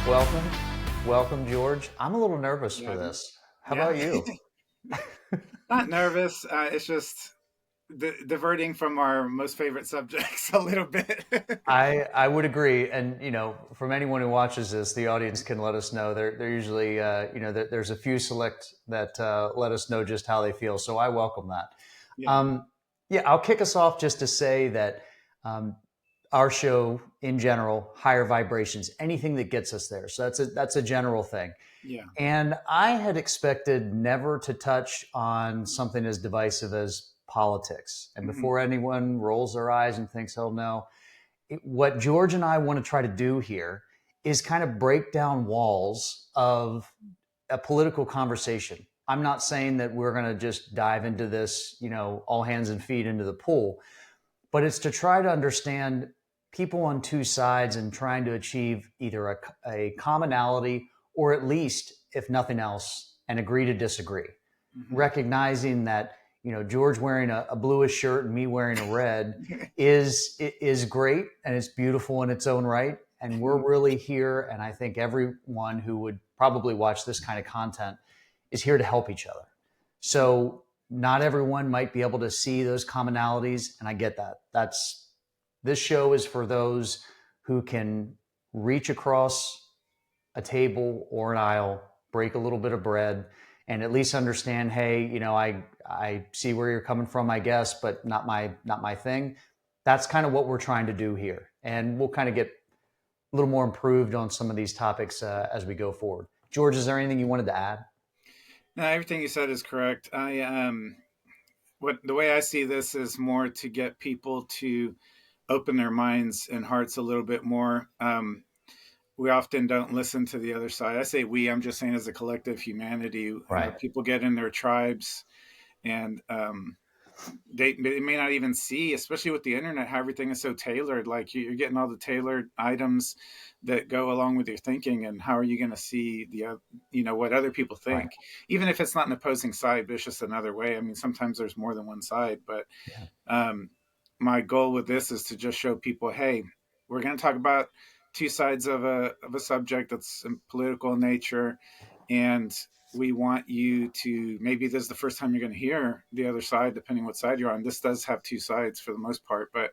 Welcome. Welcome, George. I'm a little nervous for Yeah, this. How yeah. about you? Not nervous. It's just diverting from our most favorite subjects a little bit. I would agree, and from anyone who watches this, the audience can let us know. They're usually there's a few select that let us know just how they feel. So I welcome that. Yeah. Um, yeah, I'll kick us off just to say that um, our show in general, higher vibrations, anything that gets us there. So that's a general thing. Yeah. And I had expected never to touch on something as divisive as politics. And Hmm. before anyone rolls their eyes and thinks, oh no, what George and I want to try to do here is kind of break down walls of a political conversation. I'm not saying that we're going to just dive into this, all hands and feet into the pool, but it's to try to understand people on two sides and trying to achieve either a commonality or at least, if nothing else, an agree to disagree. Hmm. Recognizing that George wearing a bluish shirt and me wearing a red is great and it's beautiful in its own right. And we're really here, and I think everyone who would probably watch this kind of content is here to help each other. Yeah. So not everyone might be able to see those commonalities, and I get that. This show is for those who can reach across a table or an aisle, break a little bit of bread, and at least understand, hey, I see where you're coming from, I guess, but not my thing. That's kind of what we're trying to do here, and we'll kind of get a little more improved on some of these topics as we go forward. George, is there anything you wanted to add? No, everything you said is correct. What the way I see this is more to get people to open their minds and hearts a little bit more. We often don't listen to the other side. I say we. I'm just saying as a collective humanity. Right. People get in their tribes and they may not even see, especially with the internet, how everything is so tailored. Like you're getting all the tailored items that go along with your thinking, and how are you going to see what other people Right. think, even if it's not an opposing side, but it's just another way. I mean, sometimes there's more than one side, but Yeah. um, my goal with this is to just show people, hey, we're going to talk about two sides of a subject that's political in nature, and we want you to, maybe this is the first time you're going to hear the other side, depending what side you're on. This does have two sides for the most part, but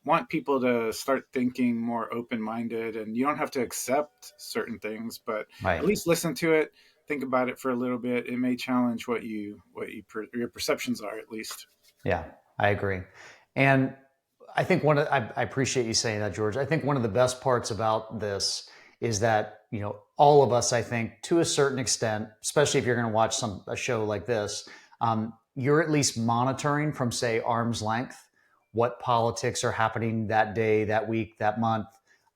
want people to start thinking more open-minded, and you don't have to accept certain things, but Right. at least listen to it, think about it for a little bit. It may challenge your perceptions are, at least. Yeah, I agree. And I think I appreciate you saying that, George. I think one of the best parts about this is that, all of us, I think, to a certain extent, especially if you're going to watch a show like this, you're at least monitoring from, say, arm's length what politics are happening that day, that week, that month.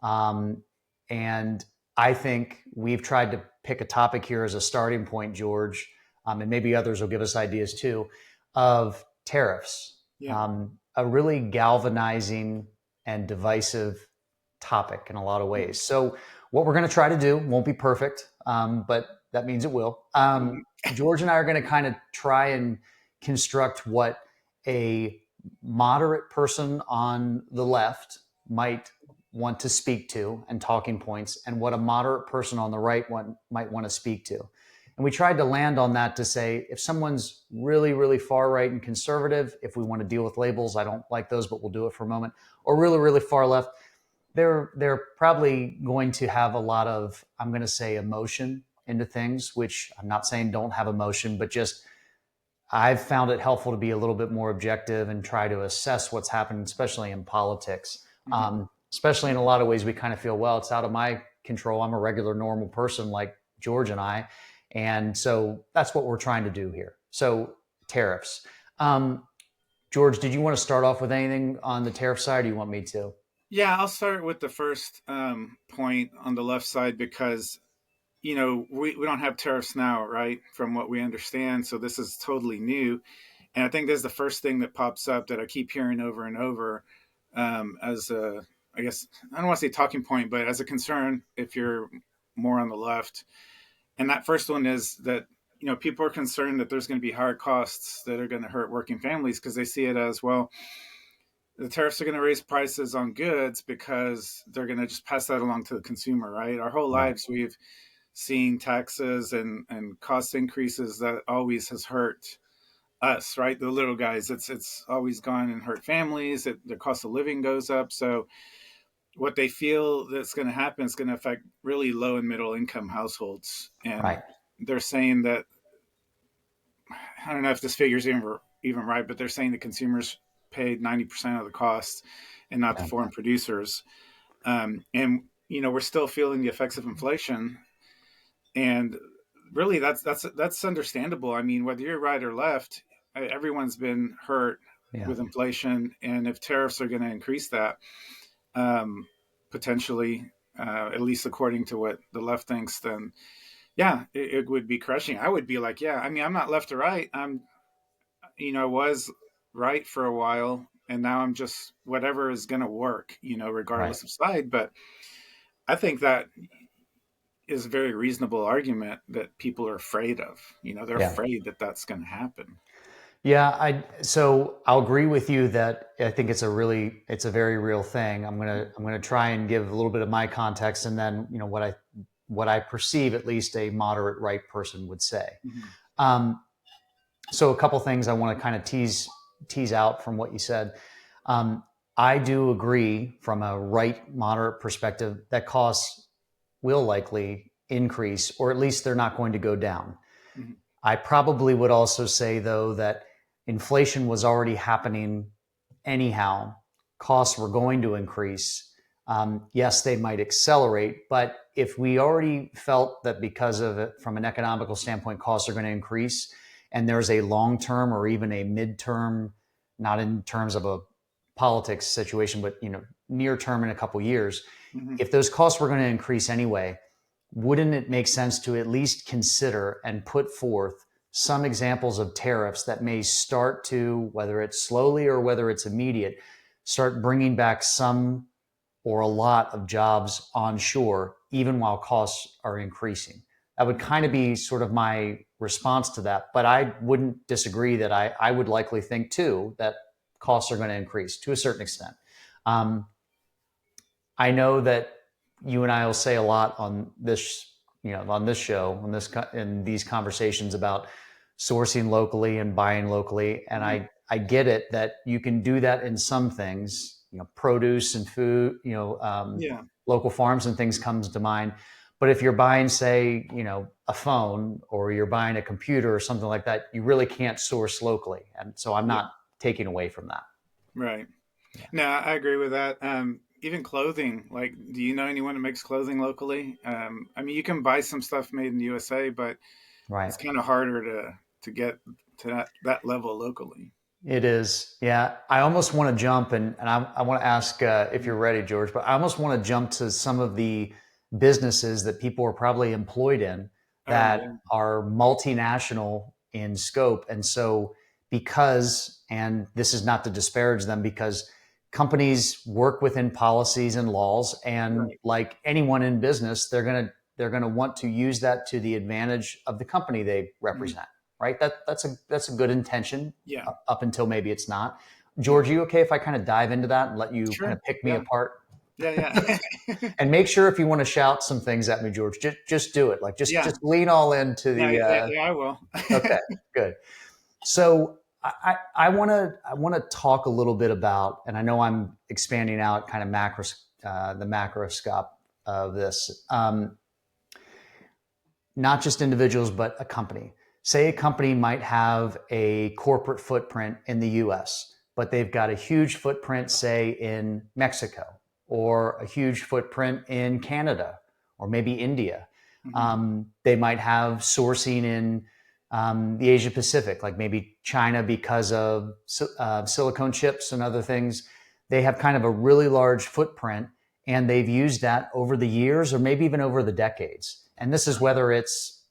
Um, and I think we've tried to pick a topic here as a starting point, George, and maybe others will give us ideas too, of tariffs, Yeah. a really galvanizing and divisive topic in a lot of ways. So, what we're going to try to do won't be perfect, but that means it will. George and I are going to kind of try and construct what a moderate person on the left might want to speak to and talking points, and what a moderate person on the right might want to speak to. And we tried to land on that to say, if someone's really, really far right and conservative, if we want to deal with labels, I don't like those, but we'll do it for a moment, or really, really far left, they're probably going to have a lot of, I'm going to say, emotion into things, which I'm not saying don't have emotion, but just I've found it helpful to be a little bit more objective and try to assess what's happening, especially in politics. Mm-hmm. Especially in a lot of ways, we kind of feel, well, it's out of my control. I'm a regular, normal person like George and I. And so that's what we're trying to do here. So, tariffs. Um, George, did you want to start off with anything on the tariff side, or do you want me to? Yeah, I'll start with the first point on the left side, because we don't have tariffs now, right? From what we understand. So this is totally new. And I think this is the first thing that pops up that I keep hearing over and over, as a, I guess, I don't want to say talking point, but as a concern if you're more on the left. And that first one is that, people are concerned that there's going to be higher costs that are going to hurt working families, because they see it as, well, the tariffs are going to raise prices on goods because they're going to just pass that along to the consumer, right? Our whole Right. lives we've seen taxes and cost increases that always has hurt us, right? The little guys. It's always gone and hurt families. The cost of living goes up. So what they feel that's going to happen is going to affect really low and middle income households. And Right. they're saying that, I don't know if this figure is even right, but they're saying the consumers paid 90% of the cost and not the Yeah. foreign producers. And, we're still feeling the effects of inflation. And really, that's understandable. I mean, whether you're right or left, everyone's been hurt Yeah. with inflation. And if tariffs are going to increase that, um, potentially, at least according to what the left thinks, then yeah, it would be crushing. I would be like, yeah, I mean, I'm not left or right. I was right for a while, and now I'm just whatever is going to work, Right. regardless of side. But I think that is a very reasonable argument that people are afraid of. They're Yeah. afraid that that's going to happen. Yeah, so I'll agree with you that I think it's a very real thing. I'm gonna try and give a little bit of my context, and then what I perceive at least a moderate right person would say. Mhm. Um, so a couple things I want to kind of tease out from what you said. Um, I do agree from a right moderate perspective that costs will likely increase, or at least they're not going to go down. Mhm. I probably would also say, though, that inflation was already happening anyhow. Costs were going to increase. Yes, they might accelerate, but if we already felt that because of it, from an economical standpoint, costs are going to increase, and there's a long term or even a midterm, not in terms of a politics situation, but near term in a couple years, Mhm. if those costs were going to increase anyway, wouldn't it make sense to at least consider and put forth some examples of tariffs that may start to, whether it's slowly or whether it's immediate, start bringing back some or a lot of jobs onshore, even while costs are increasing? That would kind of be sort of my response to that. But I wouldn't disagree that I would likely think too that costs are going to increase to a certain extent. Um, I know that you and I will say a lot on this, on this show, in these conversations about sourcing locally and buying locally, and Mhm. I get it that you can do that in some things, produce and food, Yeah. local farms and things comes to mind. But if you're buying, say, a phone or you're buying a computer or something like that, you really can't source locally, and so I'm Yeah. not taking away from that. Right. Yeah. No, I agree with that. Even clothing, like, do you know anyone who makes clothing locally? I mean, you can buy some stuff made in the USA, but Right. it's kind of harder to get to that level locally. It is. Yeah. I almost want to jump and I want to ask if you're ready, George, but I almost want to jump to some of the businesses that people are probably employed in Oh that yeah. are multinational in scope. And so, and this is not to disparage them, because companies work within policies and laws, and Right. like anyone in business, they're going to want to use that to the advantage of the company they Mhm. represent, right? That's a good intention Yeah. up until maybe it's not. Yeah. George, are you okay if I kind of dive into that and let you kind Sure. of pick me Yeah. apart? Yeah. Yeah. And make sure if you want to shout some things at me, George, just do it. Like Yeah. just lean all into Yeah. the. Yeah. Yeah. I will. Okay, good. So I want to talk a little bit about, and I know I'm expanding out kind of the macroscope of this. Not just individuals, but a company. Say a company might have a corporate footprint in the US, but they've got a huge footprint, say, in Mexico, or a huge footprint in Canada, or maybe India. Mhm. They might have sourcing in the Asia Pacific, like maybe China, because of silicone chips and other things. They have kind of a really large footprint, and they've used that over the years or maybe even over the decades. And this is whether it's,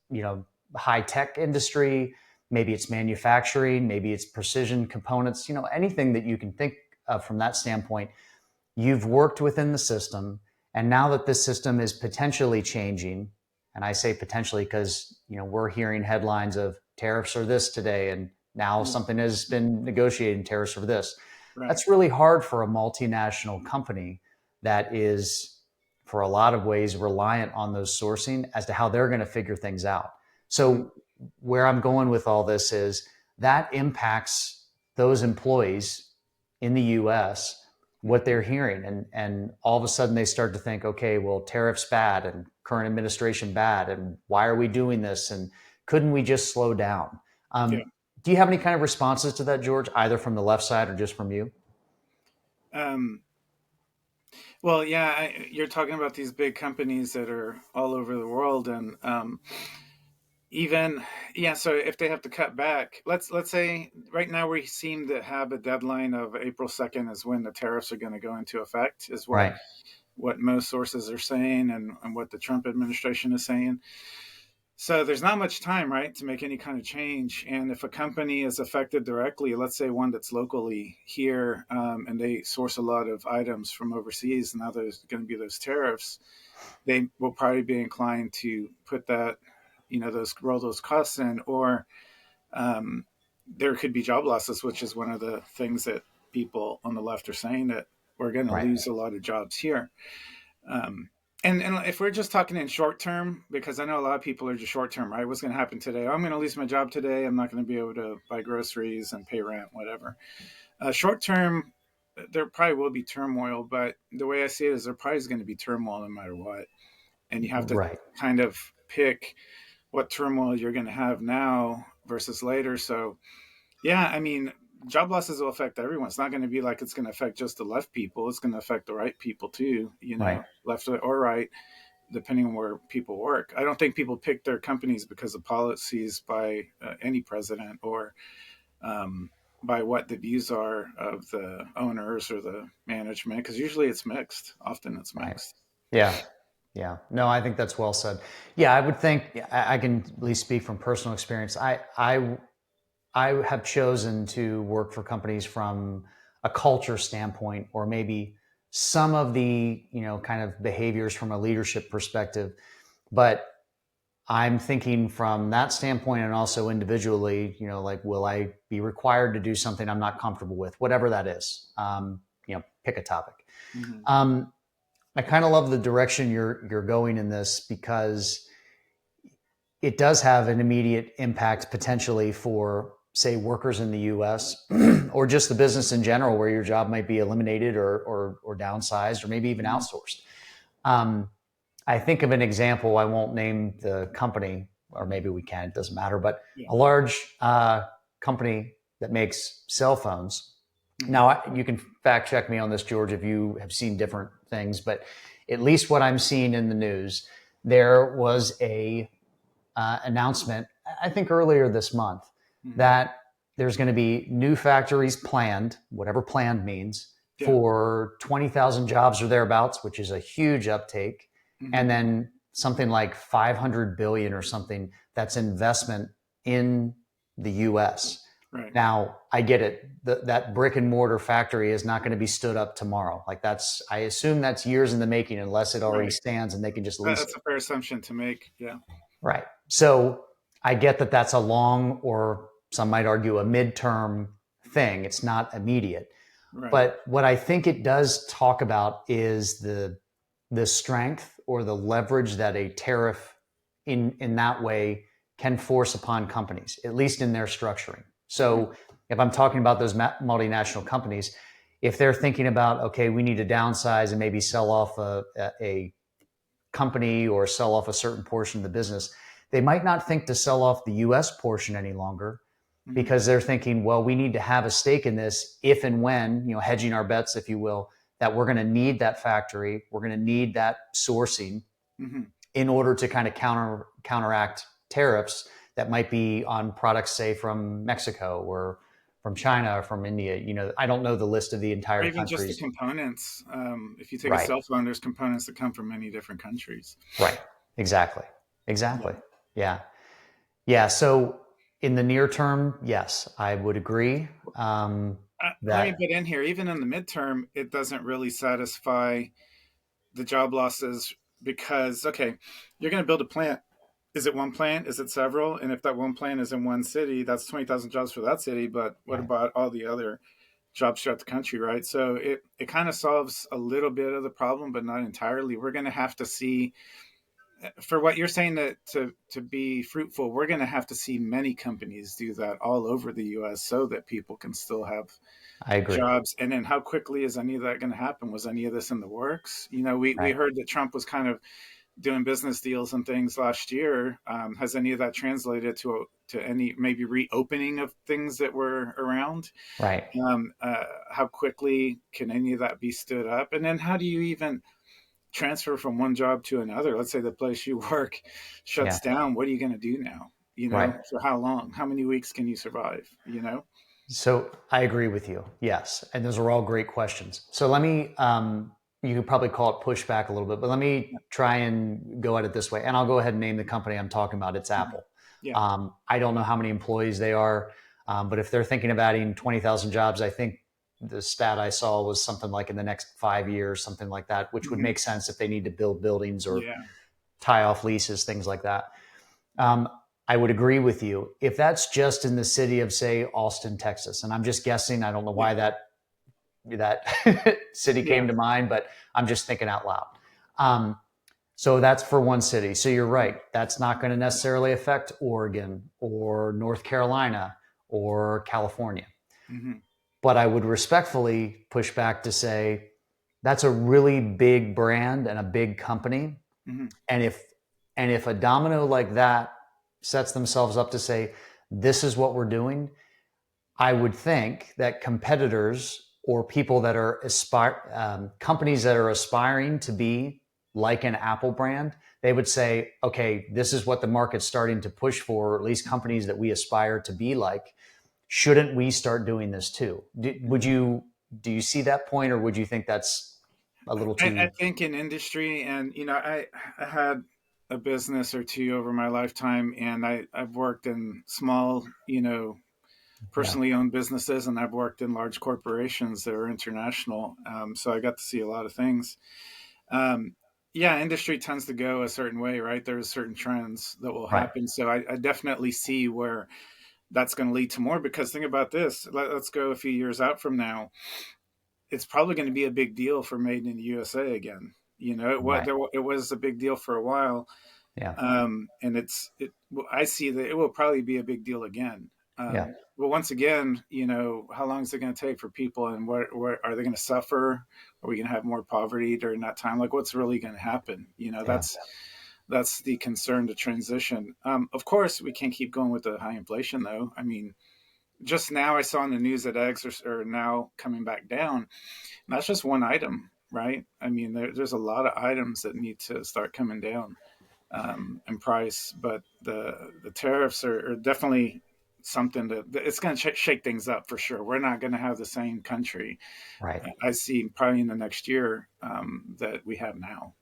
high tech industry, maybe it's manufacturing, maybe it's precision components, anything that you can think of from that standpoint. You've worked within the system, and now that this system is potentially changing, and I say potentially because, we're hearing headlines of tariffs are this today, and now Yeah. something has been negotiated and tariffs are this. Right. That's really hard for a multinational company that is, for a lot of ways, reliant on those sourcing as to how they're going to figure things out. Mm-hmm. So, where I'm going with all this is that impacts those employees in the US, what Mm-hmm. they're hearing. And all of a sudden they start to think, okay, well, tariffs bad and current administration bad. And why are we doing this? And couldn't we just slow down? Yeah. Do you have any kind of responses to that, George, either from the left side or just from you? Um, well, yeah, you're talking about these big companies that are all over the world, and even yeah. So if they have to cut back, let's say right now we seem to have a deadline of April 2nd is when the tariffs are going to go into effect, is Right, what most sources are saying, and what the Trump administration is saying. So there's not much time, right, to make any kind of change. And if a company is affected directly, let's say one that's locally here, and they source a lot of items from overseas, and now there's going to be those tariffs, they will probably be inclined to put that, those roll those costs in, or um, there could be job losses, which is one of the things that people on the left are saying, that we're going to right, lose a lot of jobs here. Um, and if we're just talking in short term, because I know a lot of people are just short term, right? What's going to happen today? Oh, I'm going to lose my job today. I'm not going to be able to buy groceries and pay rent, whatever. Short term, there probably will be turmoil, but the way I see it is there probably is going to be turmoil no matter what. And you have to right, kind of pick what turmoil you're going to have now versus later. So, yeah, I mean, job losses will affect everyone. It's not going to be like it's going to affect just the left people. It's going to affect the right people too, right, left or right, depending on where people work. I don't think people pick their companies because of policies by any president, or um, by what the views are of the owners or the management, because usually it's mixed. Often it's right. mixed. Yeah. Yeah. No, I think that's well said. Yeah, I would think I can at least speak from personal experience. I have chosen to work for companies from a culture standpoint, or maybe some of the, kind of behaviors from a leadership perspective. But I'm thinking from that standpoint, and also individually, like, will I be required to do something I'm not comfortable with, whatever that is? Pick a topic. Mm-hmm. Um, I kind of love the direction you're going in this, because it does have an immediate impact potentially for, say, workers in the U.S. or just the business in general, where your job might be eliminated or downsized or maybe even Mm-hmm. outsourced. Um, I think of an example. I won't name the company, or maybe we can. It doesn't matter. But Yeah. a large company that makes cell phones. Mm-hmm. Now, you can fact check me on this, George, if you have seen different things. But at least what I'm seeing in the news, there was a announcement, I think earlier this month, Mm-hmm. that there's going to be new factories planned, whatever planned means, Yeah. for 20,000 jobs or thereabouts, which is a huge uptake. Mm-hmm. And then something like 500 billion or something, that's investment in the US. Right. Now, I get it. That brick and mortar factory is not going to be stood up tomorrow. Like, I assume that's years in the making, unless it already Right. stands and they can just lease it. That's a fair assumption to make. Yeah. Right. So I get that that's a long, or some might argue a midterm thing. It's not immediate. Right. But what I think it does talk about is the strength or the leverage that a tariff in that way can force upon companies, at least in their structuring. So if I'm talking about those multinational companies, if they're thinking about, okay, we need to downsize and maybe sell off a company or sell off a certain portion of the business, they might not think to sell off the US portion any longer, Mm-hmm. because they're thinking, well, we need to have a stake in this if and when, hedging our bets, if you will, that we're going to need that factory, we're going to need that sourcing Mm-hmm. in order to kind of counteract tariffs that might be on products, say, from Mexico or from China or from India. I don't know the list of the Or entire even just the countries. components. If you take a Right. cell phone, there's components that come from many different countries. Right. Exactly. Yeah. Exactly. Yeah. Yeah. So in the near term, yes, I would agree Let me that. get in here. Even in the midterm, it doesn't really satisfy the job losses, because, okay, you're going to build a plant. Is it one plant? Is it several? And if that one plant is in one city, that's 20,000 jobs for that city. But what Right. about all the other jobs throughout the country, right? So it kind of solves a little bit of the problem, but not entirely. We're going to have to see, for what you're saying, that to be fruitful, we're going to have to see many companies do that all over the U.S. so that people can still have I agree. jobs. And then how quickly is any of that going to happen? Was any of this in the works? We Right. heard that Trump was kind of doing business deals and things last year. Has any of that translated to any maybe reopening of things that were around? Right. How quickly can any of that be stood up? And then how do you even transfer from one job to another? Let's say the place you work Yeah. shuts down. What are you going to do now? Right. For how long? How many weeks can you survive? So I agree with you. Yes. And those are all great questions. So let me, you could probably call it pushback a little bit, but let me try and go at it this way. And I'll go ahead and name the company I'm talking about. It's Mhm. Apple. Yeah. I don't know how many employees they are, but if they're thinking of adding 20,000 jobs, I think the stat I saw was something like in the next 5 years, something like that, which would Hmm. make sense if they need to build buildings or Yeah. tie off leases, things like that. Um, I would agree with you. If that's just in the city of, say, Austin, Texas, and I'm just guessing, I don't know Yeah. why that city Yeah. came to mind, but I'm just thinking out loud. Um, so that's for one city. So you're right. That's not going to necessarily affect Oregon or North Carolina or California. Hmm. But I would respectfully push back to say that's a really big brand and a big company. Hmm. And if a domino like that sets themselves up to say, this is what we're doing, I would think that competitors or people that are companies that are aspiring to be like an Apple brand, they would say, okay, this is what the market's starting to push for, or at least companies that we aspire to be like. Shouldn't we start doing this too? Do you see that point, or would you think that's a little I too? think in industry, and I had a business or two over my lifetime, and I've worked in small, Yeah, personally owned businesses, and I've worked in large corporations that are international. So I got to see a lot of things. Um, yeah, industry tends to go a certain way, right? There's certain trends that will right. happen. So I definitely see where that's going to lead to more. Because think about this: let's go a few years out from now. It's probably going to be a big deal for Made in the USA again. Right. It was a big deal for a while, Yeah. and I see that it will probably be a big deal again. Yeah. But once again, how long is it going to take for people, and what are they going to suffer? Are we going to have more poverty during that time? Like, what's really going to happen? Yeah. That's the concern to transition. Of course, we can't keep going with the high inflation, though. I mean, just now I saw in the news that eggs are now coming back down. And that's just one item, right? I mean, there's a lot of items that need to start coming down in price, but the tariffs are definitely something that it's going to shake things up for sure. We're not going to have the same country Right. I see probably in the next year that we have now.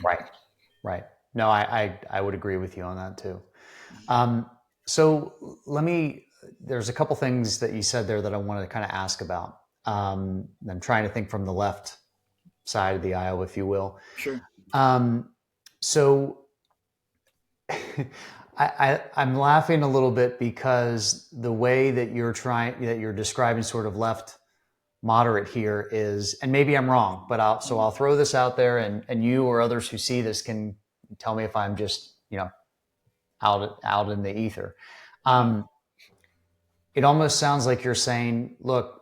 Right. Right. No, I would agree with you on that too. Um, so there's a couple things that you said there that I wanted to kind of ask about. I'm trying to think from the left side of the aisle, if you will. Sure. Um, so I'm laughing a little bit because the way that you're describing sort of left moderate here is, and maybe I'm wrong, but I'll throw this out there, and you or others who see this can tell me if I'm just out in the ether. Uh-huh. Um, it almost sounds like you're saying, look,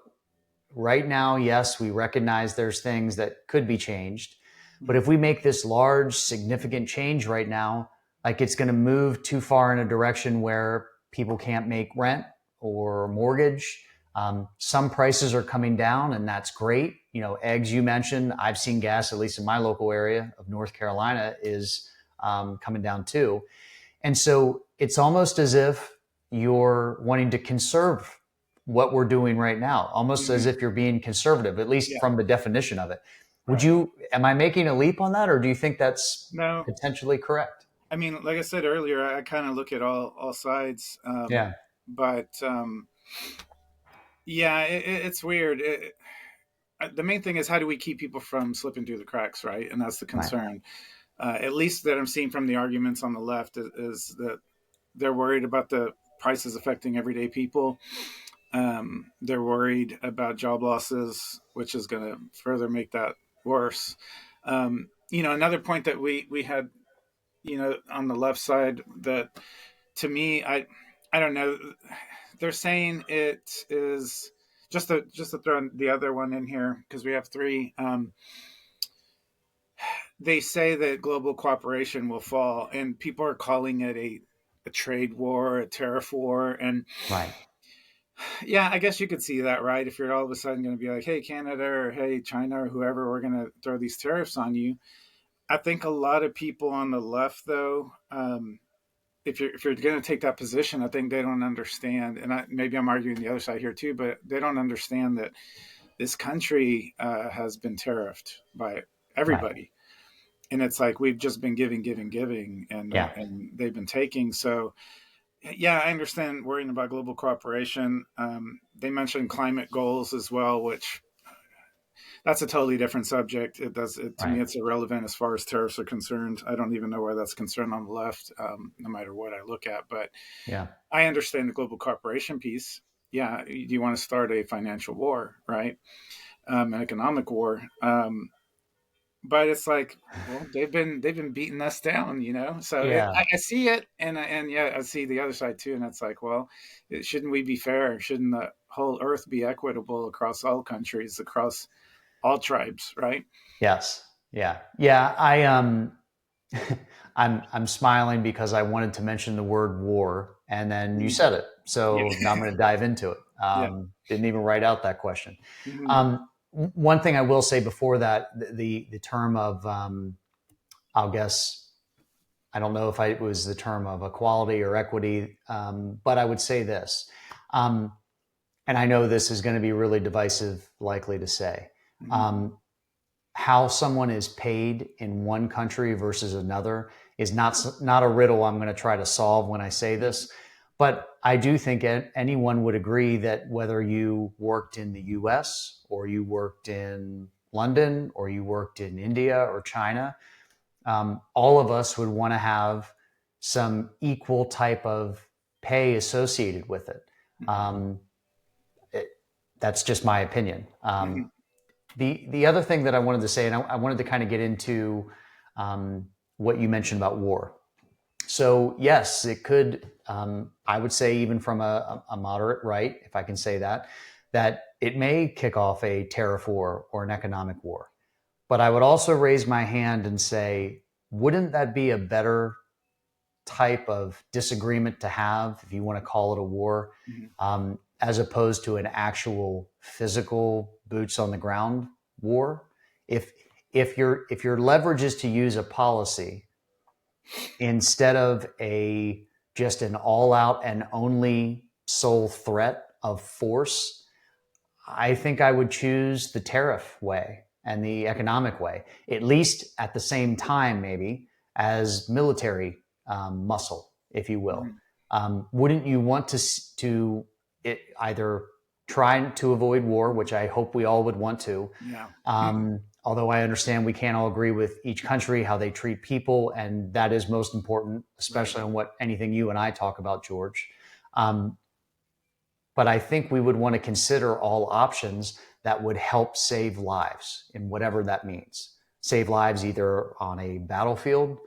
right now, yes, we recognize there's things that could be changed, but Mhm. if we make this large, significant change right now, like it's going to move too far in a direction where people can't make rent or mortgage. Some prices are coming down, and that's great. Eggs you mentioned. I've seen gas, at least in my local area of North Carolina, is coming down too. And so it's almost as if you're wanting to conserve what we're doing right now, almost as Mhm. if you're being conservative, at least Yeah. from the definition of it. Right. Am I making a leap on that, or do you think that's No, potentially correct? I mean, like I said earlier, I kind of look at all sides, Yeah. but yeah, it's weird. The main thing is how do we keep people from slipping through the cracks, right? And that's the Right. concern. At least that I'm seeing from the arguments on the left is that they're worried about the prices affecting everyday people. They're worried about job losses, which is going to further make that worse. Another point that we had, on the left side, that to me, I don't know. They're saying it is just to throw the other one in here because we have three. They say that global cooperation will fall, and people are calling it a trade war, a tariff war, and Right. yeah, I guess you could see that, right? If you're all of a sudden going to be like, "Hey, Canada," or "Hey, China," or whoever, we're going to throw these tariffs on you. I think a lot of people on the left, though, if you're going to take that position, I think they don't understand, and maybe I'm arguing the other side here too, but they don't understand that this country has been tariffed by Right. everybody, and it's like we've just been giving, giving, giving, and Yeah. and they've been taking. So yeah, I understand worrying about global cooperation. They mentioned climate goals as well, which that's a totally different subject. To me, Right. it's irrelevant as far as tariffs are concerned. I don't even know where that's concerned on the left, no matter what I look at. But Yeah. I understand the global cooperation piece. Yeah, you want to start a financial war, right? An economic war. But it's like, well, they've been beating us down, So Yeah. I see it, and yeah, I see the other side too, and it's like, well, shouldn't we be fair? Shouldn't the whole earth be equitable across all countries, across all tribes, right? Yes. Yeah. Yeah. I'm smiling because I wanted to mention the word war, and then you Mm. said it. Yeah, So now I'm going to dive into it. yeah. Didn't even write out that question. Hmm. One thing I will say before that, the term of I'll guess I don't know if it was the term of equality or equity, but I would say this, um, and I know this is going to be really divisive, likely to say. Hmm. Um, how someone is paid in one country versus another is not a riddle I'm going to try to solve when I say Yeah. this, but I do think anyone would agree that whether you worked in the US or you worked in London or you worked in India or China, all of us would want to have some equal type of pay associated with it. Hmm. Um, it that's just my opinion. Hmm. The other thing that I wanted to say, and I wanted to kind of get into what you mentioned about war. So yes, it could. I would say even from a moderate right, if I can say that, that it may kick off a tariff war or an economic war. But I would also raise my hand and say, wouldn't that be a better type of disagreement to have, if you want to call it a war, Hmm. as opposed to an actual physical boots on the ground war? If if your leverage is to use a policy instead of a just an all out and only sole threat of force, I think I would choose the tariff way and the economic way, at least at the same time, maybe as military muscle, if you will. Hmm. Wouldn't you want either try to avoid war, which I hope we all would want to, Yeah. although I understand we can't all agree with each country, how they treat people, and that is most important, Right. especially on what anything you and I talk about, George. Um, but I think we would want to consider all options that would help save lives in whatever that means. Save lives either on a battlefield,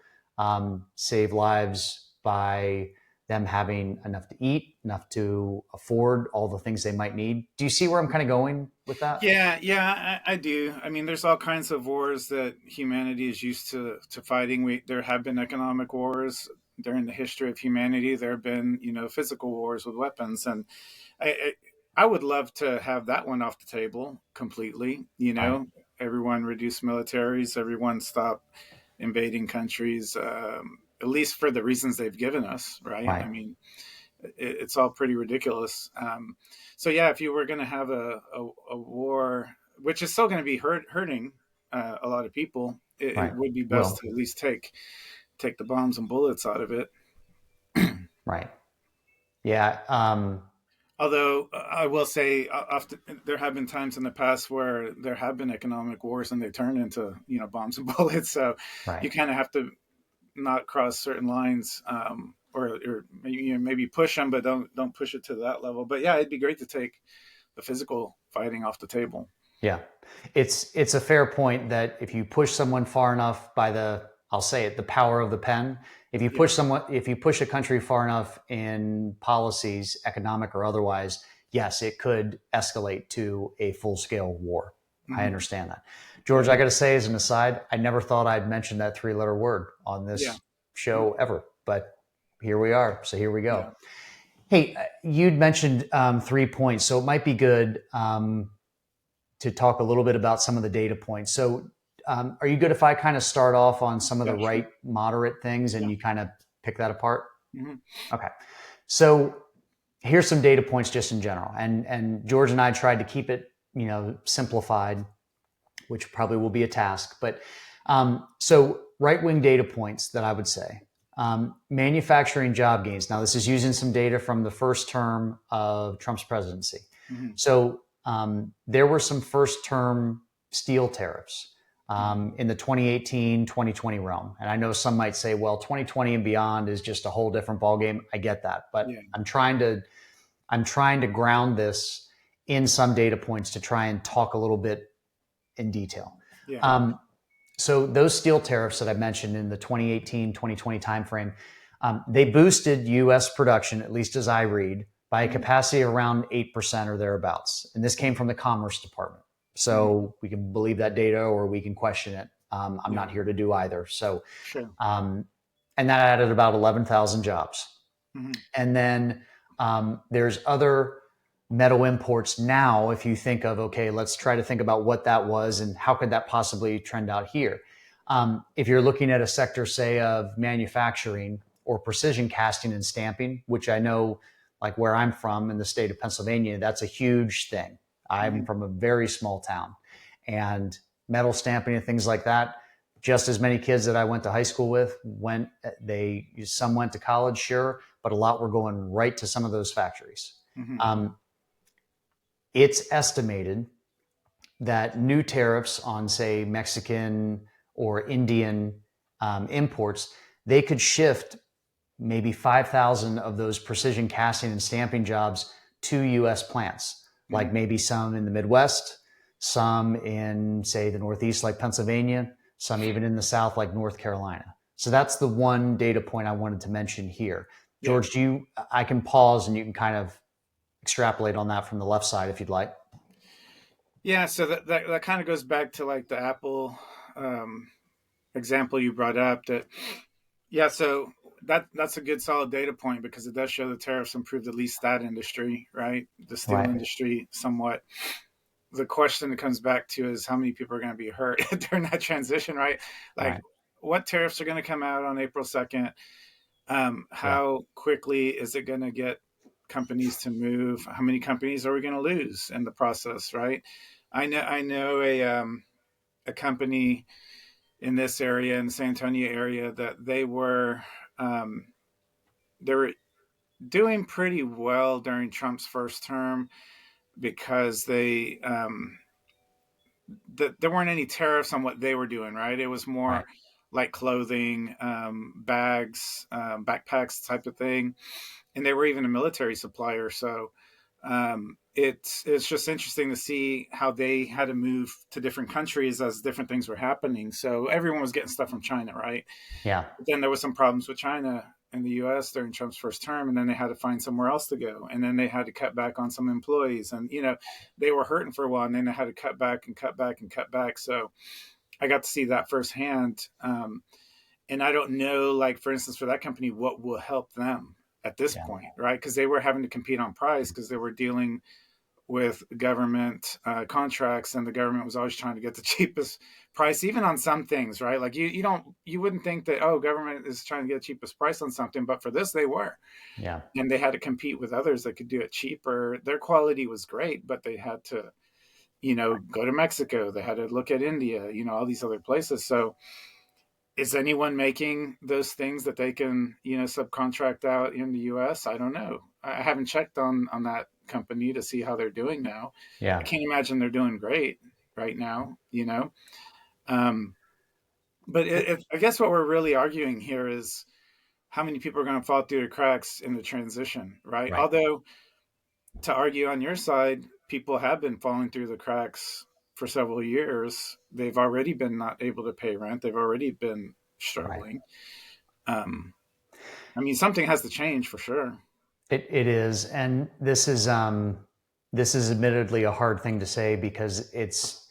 save lives by them having enough to eat, enough to afford all the things they might need. Do you see where I'm kind of going with that? Yeah, yeah, I do. I mean, there's all kinds of wars that humanity is used to fighting. There have been economic wars during the history of humanity. There have been, physical wars with weapons, and I, I, I would love to have that one off the table completely. Right, Everyone reduce militaries, everyone stop invading countries, at least for the reasons they've given us. Right? I right, mean, it's all pretty ridiculous. So yeah, if you were going to have a war, which is still going to be hurting a lot of people, it right. would be best Will, to at least take the bombs and bullets out of it. right. Yeah. Although I will say, often there have been times in the past where there have been economic wars and they turn into bombs and bullets. So you Right. kind of have to not cross certain lines. or maybe push them, but don't push it to that level. But yeah, it'd be great to take the physical fighting off the table. Yeah, it's a fair point that if you push someone far enough by the, I'll say it, the power of the pen. Yeah. If you push a country far enough in policies, economic or otherwise, yes, it could escalate to a full scale war. I Hmm. understand that. Yeah. George, I got to say as an aside, I never thought I'd mention that 3 letter word on Yeah. this Mhm. show ever, but here we are. So here we go. Yeah. Hey, you'd mentioned 3 points, so it might be good to talk a little bit about some of the data points. So, are you good if I kind of start off on some of the Yeah. Sure. right moderate things and Yeah. you kind of pick that apart? Hmm. Okay. So, here's some data points just in general. And George and I tried to keep it, simplified, which probably will be a task. But so right wing data points that I would say. Manufacturing job gains. Now, this is using some data from the first term of Trump's presidency. Hmm. So there were some first term steel tariffs Hmm. in the 2018, 2020 realm. And I know some might say, well, 2020 and beyond is just a whole different ballgame. I get that. But Yeah. I'm trying to ground this in some data points to try and talk a little bit in detail. Yeah. Um, so those steel tariffs that I mentioned in the 2018, 2020 timeframe, they boosted U.S. production, at least as I read, by a Hmm. capacity of around 8% or thereabouts. And this came from the Commerce Department. Hmm. So we can believe that data or we can question it. I'm Yeah. not here to do either. So, Sure. um, and that added about 11,000 jobs. Hmm. And then there's other metal imports now. If you think of, okay, let's try to think about what that was and how could that possibly trend out here. If you're looking at a sector, say, of manufacturing or precision casting and stamping, which I know, like where I'm from in the state of Pennsylvania, that's a huge thing. I'm Hmm. from a very small town, and metal stamping and things like that, just as many kids that I went to high school with some went to college, sure, but a lot were going right to some of those factories. Hmm. Um, it's estimated that new tariffs on, say, Mexican or Indian imports, they could shift maybe 5,000 of those precision casting and stamping jobs to U.S. plants, like Hmm. maybe some in the Midwest, some in, say, the Northeast, like Pennsylvania, some even in the South, like North Carolina. So that's the one data point I wanted to mention here. Yeah. George, I can pause and you can kind of extrapolate on that from the left side if you'd like. Yeah. So that kind of goes back to like the Apple um, example you brought up. That yeah. So that's a good solid data point because it does show the tariffs improved at least that industry, right? The steel Right. industry somewhat. The question that comes back to is how many people are going to be hurt during that transition, right? Like, Right. what tariffs are going to come out on April 2nd? Yeah. How quickly is it going to get companies to move? How many companies are we going to lose in the process, right? I know a company in this area, in the San Antonio area, that um, they were doing pretty well during Trump's first term because there weren't any tariffs on what they were doing, right? It was Right. more like clothing, bags, backpacks type of thing, and they were even a military supplier. So it's just interesting to see how they had to move to different countries as different things were happening. So everyone was getting stuff from China, right? Yeah. But then there was some problems with China in the U.S. during Trump's first term, and then they had to find somewhere else to go, and then they had to cut back on some employees, and they were hurting for a while, and then they had to cut back and cut back and cut back. So I got to see that firsthand, and I don't know, like for instance, for that company, what will help them at this Yeah. point, right? Because they were having to compete on price because they were dealing with government contracts, and the government was always trying to get the cheapest price, even on some things, right? Like you wouldn't think that government is trying to get the cheapest price on something, but for this they were, Yeah. and they had to compete with others that could do it cheaper. Their quality was great, but they had to go to Mexico. They had to look at India, all these other places. So is anyone making those things that they can subcontract out in the US? I don't know. I haven't checked on that company to see how they're doing now. I Yeah. can't imagine they're doing great right now. um, but I guess what we're really arguing here is how many people are going to fall through the cracks in the transition, right? Right. Although, to argue on your side, people have been falling through the cracks for several years. They've already been not able to pay rent. They've already been Right. struggling. Um, I mean, something has to change for sure. It is, and this is admittedly a hard thing to say because it's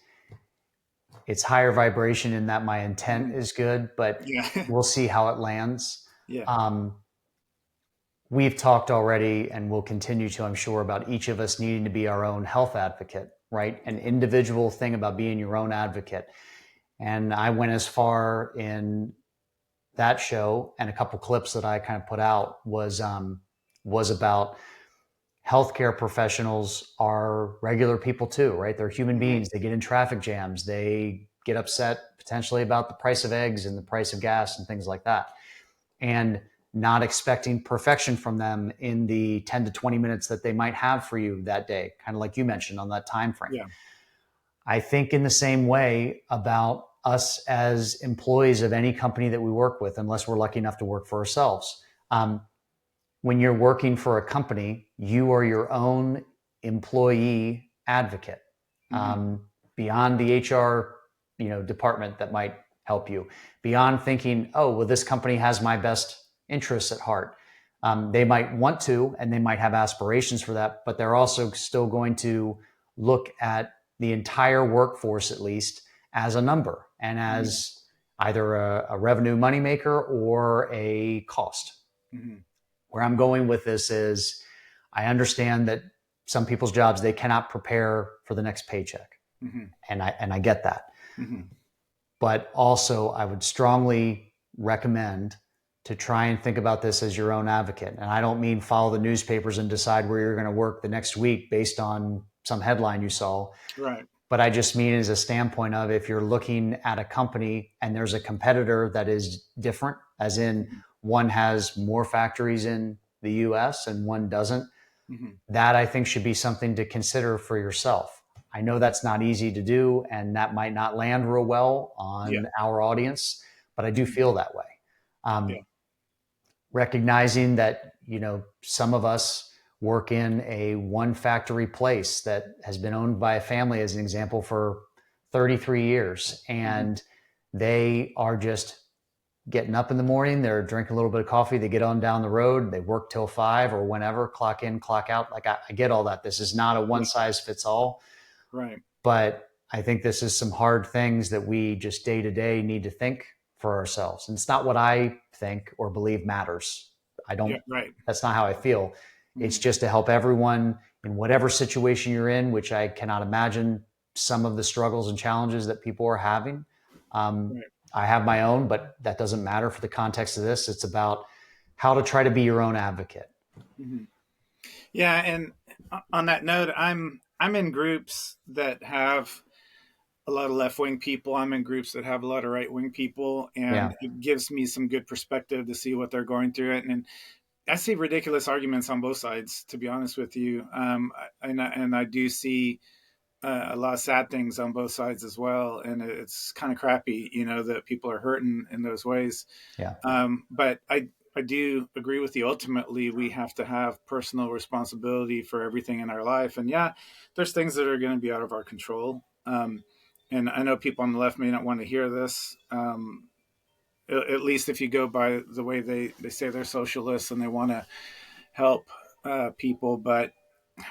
higher vibration in that my intent Mhm. is good, but Yeah. we'll see how it lands. Yeah. Um, we've talked already, and we'll continue to, I'm sure, about each of us needing to be our own health advocate, right? An individual thing about being your own advocate. And I went as far in that show, and a couple clips that I kind of put out was about healthcare professionals are regular people too, right? They're human Hmm. beings. They get in traffic jams. They get upset potentially about the price of eggs and the price of gas and things like that. And not expecting perfection from them in the 10 to 20 minutes that they might have for you that day, kind of like you mentioned on that time frame. Yeah. I think in the same way about us as employees of any company that we work with, unless we're lucky enough to work for ourselves. When you're working for a company, you are your own employee advocate. Hmm. Beyond the HR, department that might help you, beyond thinking, oh, well, this company has my best interests at heart. They might want to, and they might have aspirations for that, but they're also still going to look at the entire workforce, at least, as a number and Hmm. as either a revenue moneymaker or a cost. Hmm. Where I'm going with this is I understand that some people's jobs, they cannot prepare for the next paycheck. Hmm. And I get that. Hmm. But also I would strongly recommend to try and think about this as your own advocate. And I don't mean follow the newspapers and decide where you're going to work the next week based on some headline you saw. Right. But I just mean as a standpoint of if you're looking at a company and there's a competitor that is different, as in Hmm. one has more factories in the US and one doesn't, Hmm. that I think should be something to consider for yourself. I know that's not easy to do and that might not land real well Yeah. on our audience, but I do Hmm. feel that way. Um, Yeah. recognizing that some of us work in a one factory place that has been owned by a family, as an example, for 33 years, Hmm. and they are just getting up in the morning, they're drinking a little bit of coffee, they get on down the road, they work till 5 or whenever, clock in, clock out. Like I get all that. This is not a one Yeah. size fits all, Right. but I think this is some hard things that we just day to day need to think for ourselves. And it's not what I think or believe matters. I Yeah. don't, Right. that's not how I feel. It's Hmm. just to help everyone in whatever situation you're in, which I cannot imagine some of the struggles and challenges that people are having. Um, Right. I have my own, but that doesn't matter for the context of this. It's about how to try to be your own advocate. Hmm. Yeah. And on that note, I'm in groups that have a lot of left wing people. I'm in groups that have a lot of right wing people, Yeah. and it gives me some good perspective to see what they're going through. And I see ridiculous arguments on both sides, to be honest with you. And I do see a lot of sad things on both sides as well. And it's kind of crappy, that people are hurting in those ways. Yeah. But I do agree with you. Ultimately, we have to have personal responsibility for everything in our life. And yeah, there's things that are going to be out of our control. And I know people on the left may not want to hear this. At least if you go by the way they say they're socialists and they want to help people. But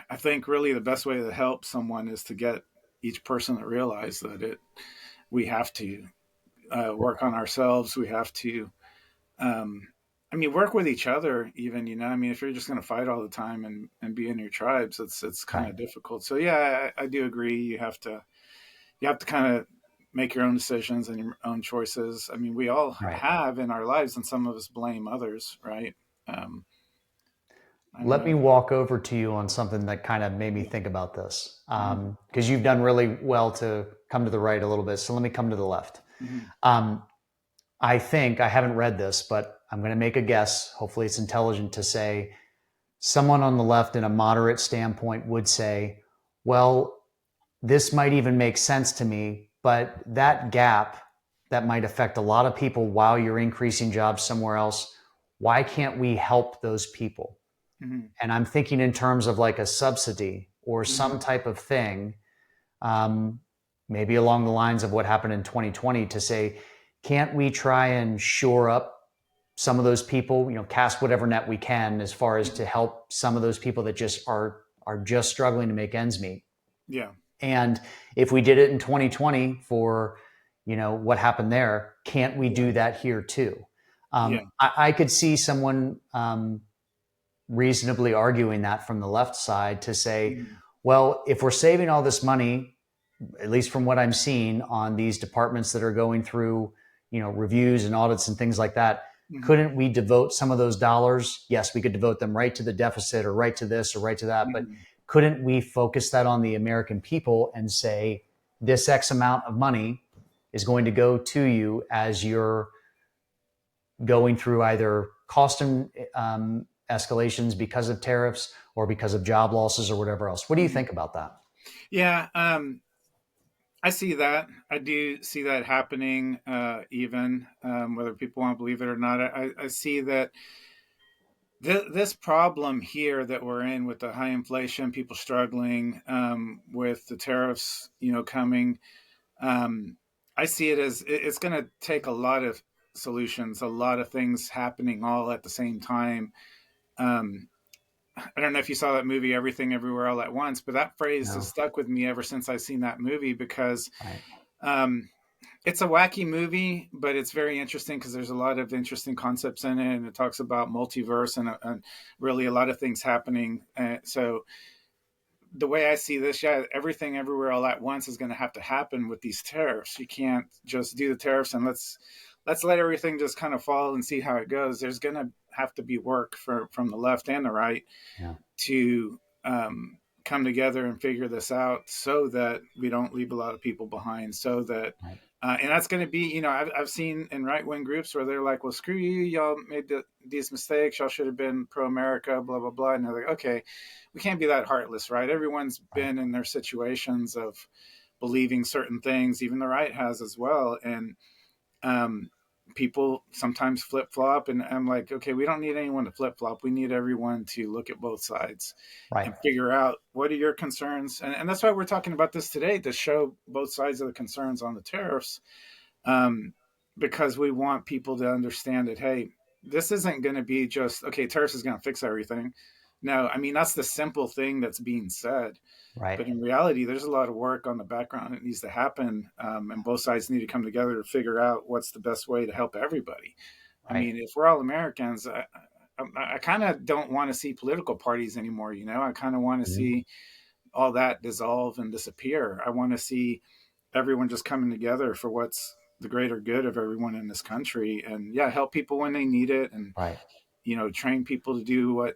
I think really the best way to help someone is to get each person to realize that we have to work on ourselves. We have to, um, I mean, work with each other. Even I mean, if you're just going to fight all the time and be in your tribes, it's kind Right. of difficult. So yeah, I do agree. You have to kind of make your own decisions and your own choices. I mean, we all Right. have in our lives, and some of us blame others, right? Um, I don't Let me know. walk over to you on something that kind of made me Yeah. think about this. Hmm. Because you've done really well to come to the right a little bit. So let me come to the left. Hmm. Um, I think, I haven't read this, but I'm going to make a guess. Hopefully it's intelligent to say someone on the left in a moderate standpoint would say, well, this might even make sense to me, but that gap that might affect a lot of people while you're increasing jobs somewhere else, why can't we help those people? Mm-hmm. And I'm thinking in terms of like a subsidy or some Mm-hmm. type of thing, um, maybe along the lines of what happened in 2020, to say, can't we try and shore up some of those people, cast whatever net we can as far as to help some of those people that just are just struggling to make ends meet. Yeah. And if we did it in 2020 for, what happened there, can't we Yeah. do that here too? Yeah. I could see someone reasonably arguing that from the left side to say, Mm-hmm. well, if we're saving all this money, at least from what I'm seeing on these departments that are going through, reviews and audits and things like that, Mm-hmm. couldn't we devote some of those dollars? Yes, we could devote them right to the deficit or right to this or right to that. But Mm-hmm. couldn't we focus that on the American people and say, this X amount of money is going to go to you as you're going through either cost escalations because of tariffs or because of job losses or whatever else? What do you Mm-hmm. think about that? Yeah. I see that. I do see that happening, even whether people want to believe it or not. I see that this problem here that we're in with the high inflation, people struggling, with the tariffs, coming. Um, I see it as it's going to take a lot of solutions, a lot of things happening all at the same time. Um, I don't know if you saw that movie, Everything Everywhere All at Once, but that phrase has No. stuck with me ever since I've seen that movie because Right. um, it's a wacky movie, but it's very interesting because there's a lot of interesting concepts in it, and it talks about multiverse and really a lot of things happening. So the way I see this, yeah, everything everywhere all at once is going to have to happen with these tariffs. You can't just do the tariffs and let's let everything just kind of fall and see how it goes. There's going to have to be work from the left and the right Yeah. to come together and figure this out so that we don't leave a lot of people behind. So that, Right. and that's going to be, I've seen in right wing groups where they're like, well, screw you, y'all made these mistakes, y'all should have been pro America, blah blah blah. And they're like, okay, we can't be that heartless, right? Everyone's Right. been in their situations of believing certain things, even the right has as well, and um, people sometimes flip flop, and I'm like, okay, we don't need anyone to flip flop. We need everyone to look at both sides Right. and figure out what are your concerns, and that's why we're talking about this today to show both sides of the concerns on the tariffs, um, because we want people to understand that hey, this isn't going to be just okay. Tariffs is going to fix everything. No, I mean that's the simple thing that's being said, Right. but in reality, there's a lot of work on the background that needs to happen, and both sides need to come together to figure out what's the best way to help everybody. I Right. mean, if we're all Americans, I kind of don't want to see political parties anymore. I kind of want to Mhm. see all that dissolve and disappear. I want to see everyone just coming together for what's the greater good of everyone in this country, and yeah, help people when they need it, and Right. train people to do what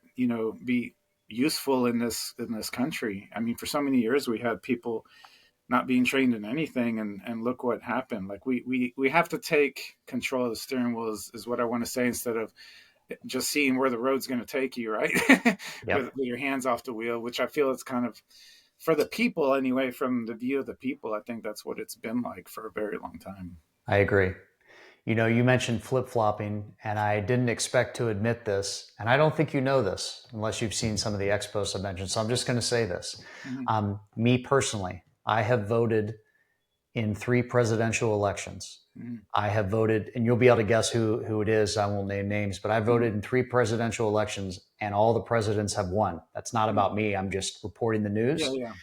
be useful in this country. I mean, for so many years we had people not being trained in anything, and look what happened. Like we have to take control of the steering wheel is what I want to say, instead of just seeing where the road's going to take you, right? with, Yep. with your hands off the wheel, which I feel it's kind of for the people anyway, from the view of the people. I think that's what it's been like for a very long time. I agree. You mentioned flip flopping, and I didn't expect to admit this, and I don't think you know this unless you've seen some of the expos I mentioned. So I'm just going to say this. Mm-hmm. Me personally, I have voted in 3 presidential elections. Mm-hmm. I have voted, and you'll be able to guess who it is. I won't name names, but I voted in 3 presidential elections, and all the presidents have won. That's not Mm-hmm. about me. I'm just reporting the Yeah, news. yeah.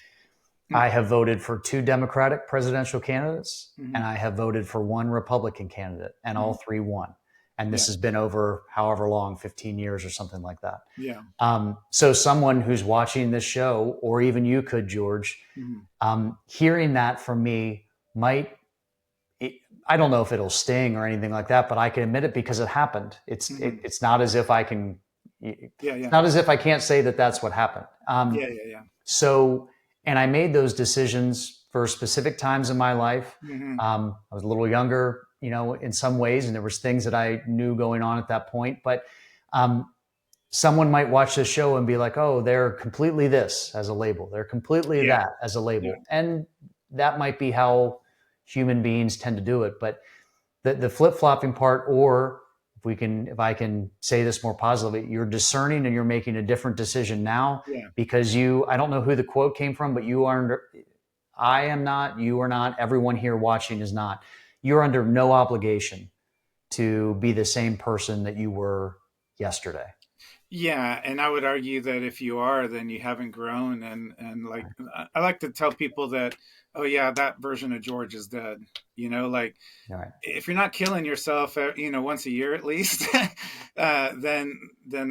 I have voted for 2 Democratic presidential candidates, Mm-hmm. and I have voted for 1 Republican candidate, and all Mm-hmm. 3 won. And this Yeah, has been over however long, 15 years or something like that. yeah. So someone who's watching this show, or even you could, George, Mm-hmm. hearing that from me might, I don't know if it'll sting or anything like that, but I can admit it because it happened. Mm-hmm. It's not as if I can, Yeah, it's yeah. not as if I can't say that that's what happened. Yeah, yeah, yeah. So, and I made those decisions for specific times in my life. Mm-hmm. I was a little younger, in some ways, and there was things that I knew going on at that point. But someone might watch this show and be like, "Oh, they're completely this as a label. They're completely Yeah, that as a yeah. label," and that might be how human beings tend to do it. But the flip flopping part, or if I can say this more positively, you're discerning and you're making a different decision now Yeah. because I don't know who the quote came from, but I am not, you are not, everyone here watching is not. You're under no obligation to be the same person that you were yesterday. Yeah, and I would argue that if you are, then you haven't grown. And like Right. I like to tell people that, oh yeah, that version of George is dead. Like All right. if you're not killing yourself, once a year at least, then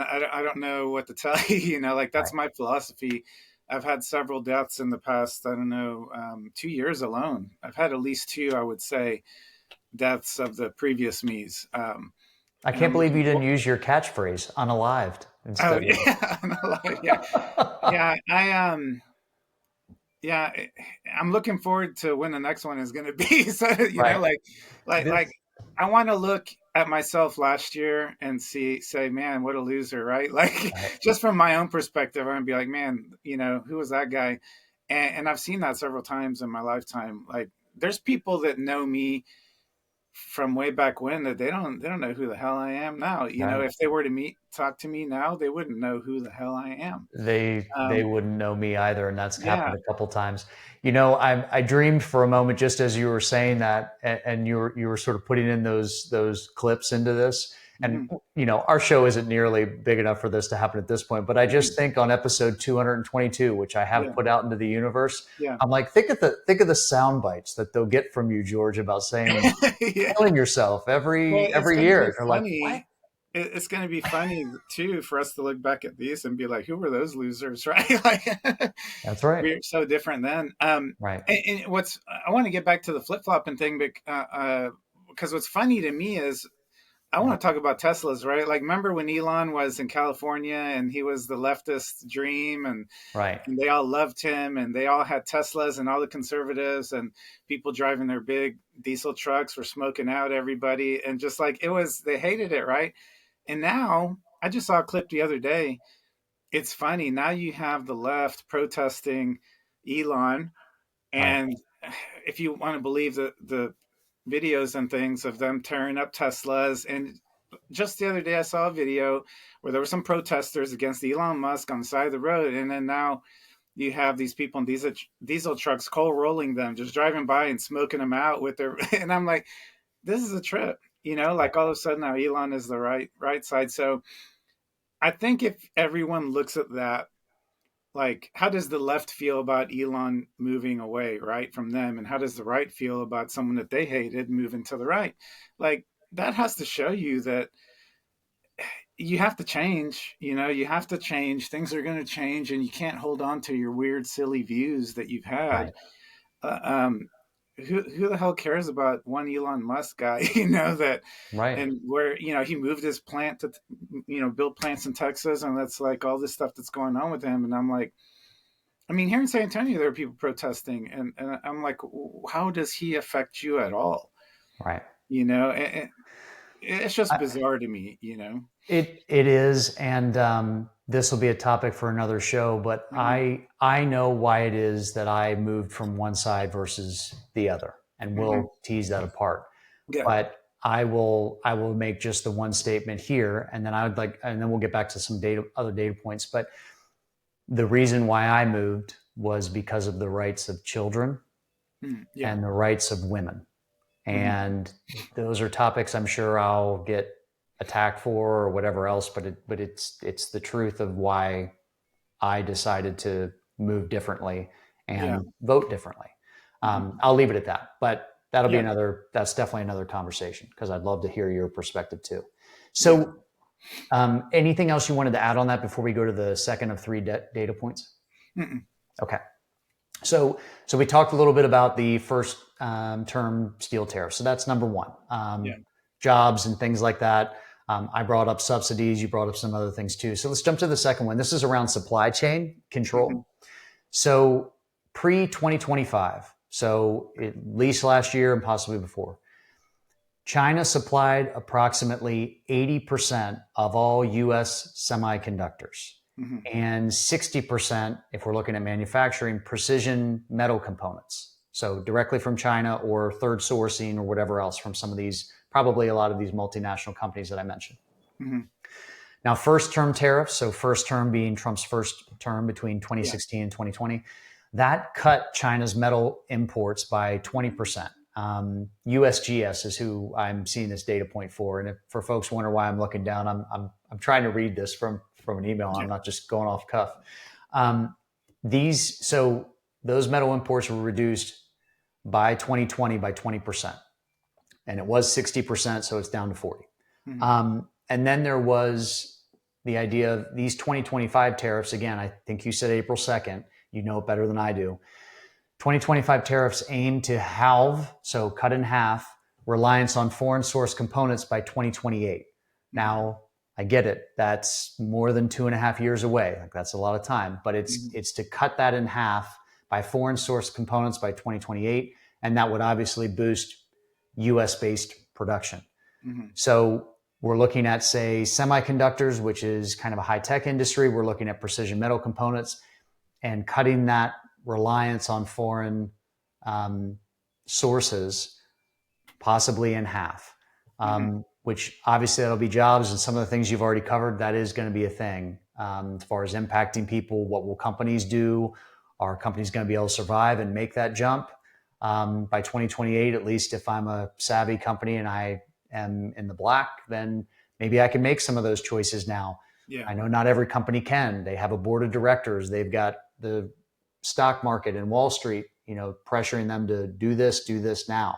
I don't know what to tell you. Like Right. that's my philosophy. I've had several deaths in the past. I don't know, 2 years alone. I've had at least two, I would say, deaths of the previous me's. I And can't I'm believe looking you for. didn't use your catchphrase unalived Oh instead yeah, I'm alive. Yeah, of. yeah. Yeah, I'm looking forward to when the next one is going to be. So Right. like This, I want to look at myself last year and say, man, what a loser, right? Like right. just from my own perspective, I'm gonna be like, man, who was that guy? And I've seen that several times in my lifetime. Like there's people that know me from way back when that they don't know who the hell I am now. Right. If they were to talk to me now, they wouldn't know who the hell I am. They Um, wouldn't know me either, and that's yeah. happened a couple times. I dreamed for a moment just as you were saying that, and you were sort of putting in those clips into this. And Mhm, our show isn't nearly big enough for this to happen at this point. But I mhm, just think on episode 222, which I have yeah. put out into the universe, Yeah. I'm like, think of the sound bites that they'll get from you, George, about saying Yeah. killing yourself Well, every it's every going to year. be And they're like, what? funny. It's going to be funny too for us to look back at these and be like, "Who were those losers?" Right? Like, That's right. we're so different then. Right. And what's I want to get back to the flip flopping thing, because what's funny to me is I Yeah. want to talk about Teslas, right? Like, remember when Elon was in California and he was the leftist dream, Right. and they all loved him, and they all had Teslas, and all the conservatives and people driving their big diesel trucks were smoking out everybody, and just like they hated it, right? And now I just saw a clip the other day. It's funny. Now you have the left protesting Elon, Right. and if you want to believe the videos and things of them tearing up Teslas, and just the other day I saw a video where there were some protesters against Elon Musk on the side of the road, and then now you have these people in diesel trucks, coal rolling them, just driving by and smoking them out with their. And I'm like, this is a trip, Right. like all of a sudden now Elon is the right side. So I think if everyone looks at that, like, how does the left feel about Elon moving away, right, from them, and how does the right feel about someone that they hated moving to the right? Like that has to show you that you have to change. You have to change. Things are going to change, and you can't hold on to your weird, silly views that you've had. Right. Uh, um, who the hell cares about one Elon Musk guy? That, Right. and where he moved his plant to build plants in Texas, and that's like all this stuff that's going on with him. And I'm like, I mean, here in San Antonio, there are people protesting, and I'm like, how does he affect you at all? Right. And it's just I, bizarre to me. it is, and this will be a topic for another show. But Hmm. I know why it is that I moved from one side versus the other, and Hmm. we'll tease that apart. Yeah. But I will make just the one statement here, and then and then we'll get back to some other data points. But the reason why I moved was because of the rights of children Yeah. and the rights of women. Hmm. And those are topics I'm sure I'll get attacked for or whatever else, but it's the truth of why I decided to move differently Yeah. and vote differently. Hmm. I'll leave it at that, but Yeah. that's definitely another conversation because I'd love to hear your perspective too. Yeah. So, anything else you wanted to add on that before we go to the second of three data points? Mm-mm. Okay. So we talked a little bit about the first term steel tariff. So that's number one. Yeah. Jobs and things like that. I brought up subsidies. You brought up some other things too. So let's jump to the second one. This is around supply chain Hmm. control. So pre 2025, so at least last year and possibly before, China supplied approximately 80% of all US semiconductors Hmm. and 60%, if we're looking at manufacturing, precision metal components. So directly from China or third sourcing or whatever else from some of these probably a lot of these multinational companies that I mentioned. Mm-hmm. Now, first term tariffs, so first term being Trump's first term between Yeah. 2016 and 2020, that cut China's metal imports by 20%. USGS is who I'm seeing this data point for. And if for folks wonder why I'm looking down, I'm trying to read this from an email. Yeah. I'm not just going off cuff. Um, so those metal imports were reduced by 2020 by 20%. And it was 60%, so it's down to 40. Mm-hmm. And then there was the idea of these 2025 tariffs. Again, I think you said April 2nd. You know it better than I do. 2025 tariffs aim to halve, so cut in half, reliance on foreign source components by 2028. Now, I get it. That's more than 2.5 years away. Like, that's a lot of time, but it's to cut that in half by foreign source components by 2028, and that would obviously boost U.S. based production. Mm-hmm. So we're looking at, say, semiconductors, which is kind of a high tech industry. We're looking at precision metal components and cutting that reliance on foreign sources possibly in half, which obviously that'll be jobs and some of the things you've already covered. That is going to be a thing as far as impacting people. What will companies do? Are companies going to be able to survive and make that jump by 2028? At least if I'm a savvy company and I am in the black, then maybe I can make some of those choices now. Yeah. I know not every company can. They have a board of directors. They've got the stock market and Wall Street, pressuring them to do this now.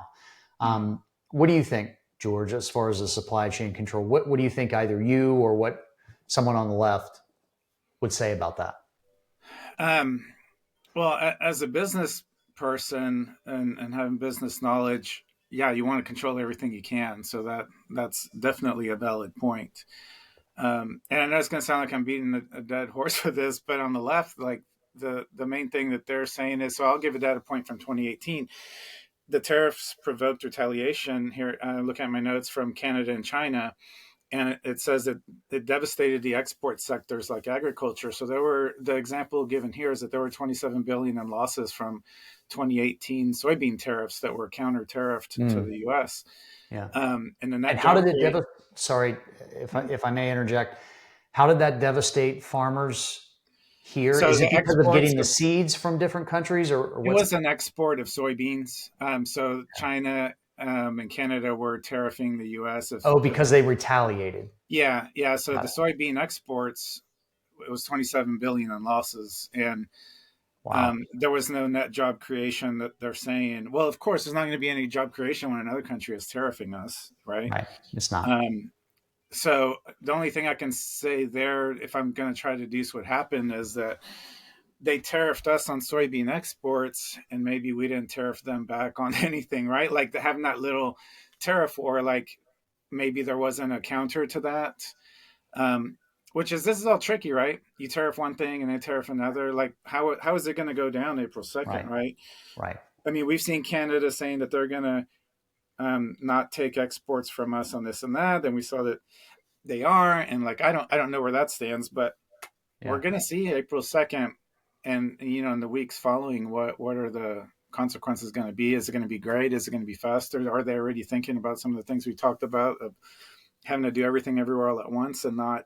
What do you think, George, as far as the supply chain control? What do you think either you or what someone on the left would say about that? Well, as a business person and having business knowledge, yeah, you want to control everything you can. So that's definitely a valid point. And I know it's going to sound like I'm beating a dead horse for this, but on the left, like the main thing that they're saying is, so I'll give a data point from 2018. The tariffs provoked retaliation here. Look at my notes from Canada and China, and it says that it devastated the export sectors like agriculture. So the example given here is that there were 27 billion in losses from 2018 soybean tariffs that were counter tariffed to the U.S. Yeah. And the net And how job did it create. sorry, if I may interject, how did that devastate farmers here? So Is it the because of exports getting the of seeds from different countries, or it what's? was an export of soybeans. So China and Canada were tariffing the U.S. Oh, if because they retaliated. yeah. So Got the it. soybean exports, it was 27 billion in losses, and Wow. there was no net job creation. That they're saying, well, of course, there's not going to be any job creation when another country is tariffing us, right? Right. It's not. Um, so the only thing I can say there, if I'm going to try to deduce what happened, is that they tariffed us on soybean exports, and maybe we didn't tariff them back on anything, right? Like having that little tariff war, like maybe there wasn't a counter to that. Um, which is this is all tricky, right? You tariff one thing and then tariff another. Like how is it going to go down April 2nd, Right. right? Right. I mean, we've seen Canada saying that they're going to not take exports from us on this and that. Then we saw that they are, and like I don't know where that stands, but we're Yeah. going to see April 2nd, and in the weeks following, what are the consequences going to be? Is it going to be great? Is it going to be faster? Are they already thinking about some of the things we talked about of having to do everything everywhere all at once and not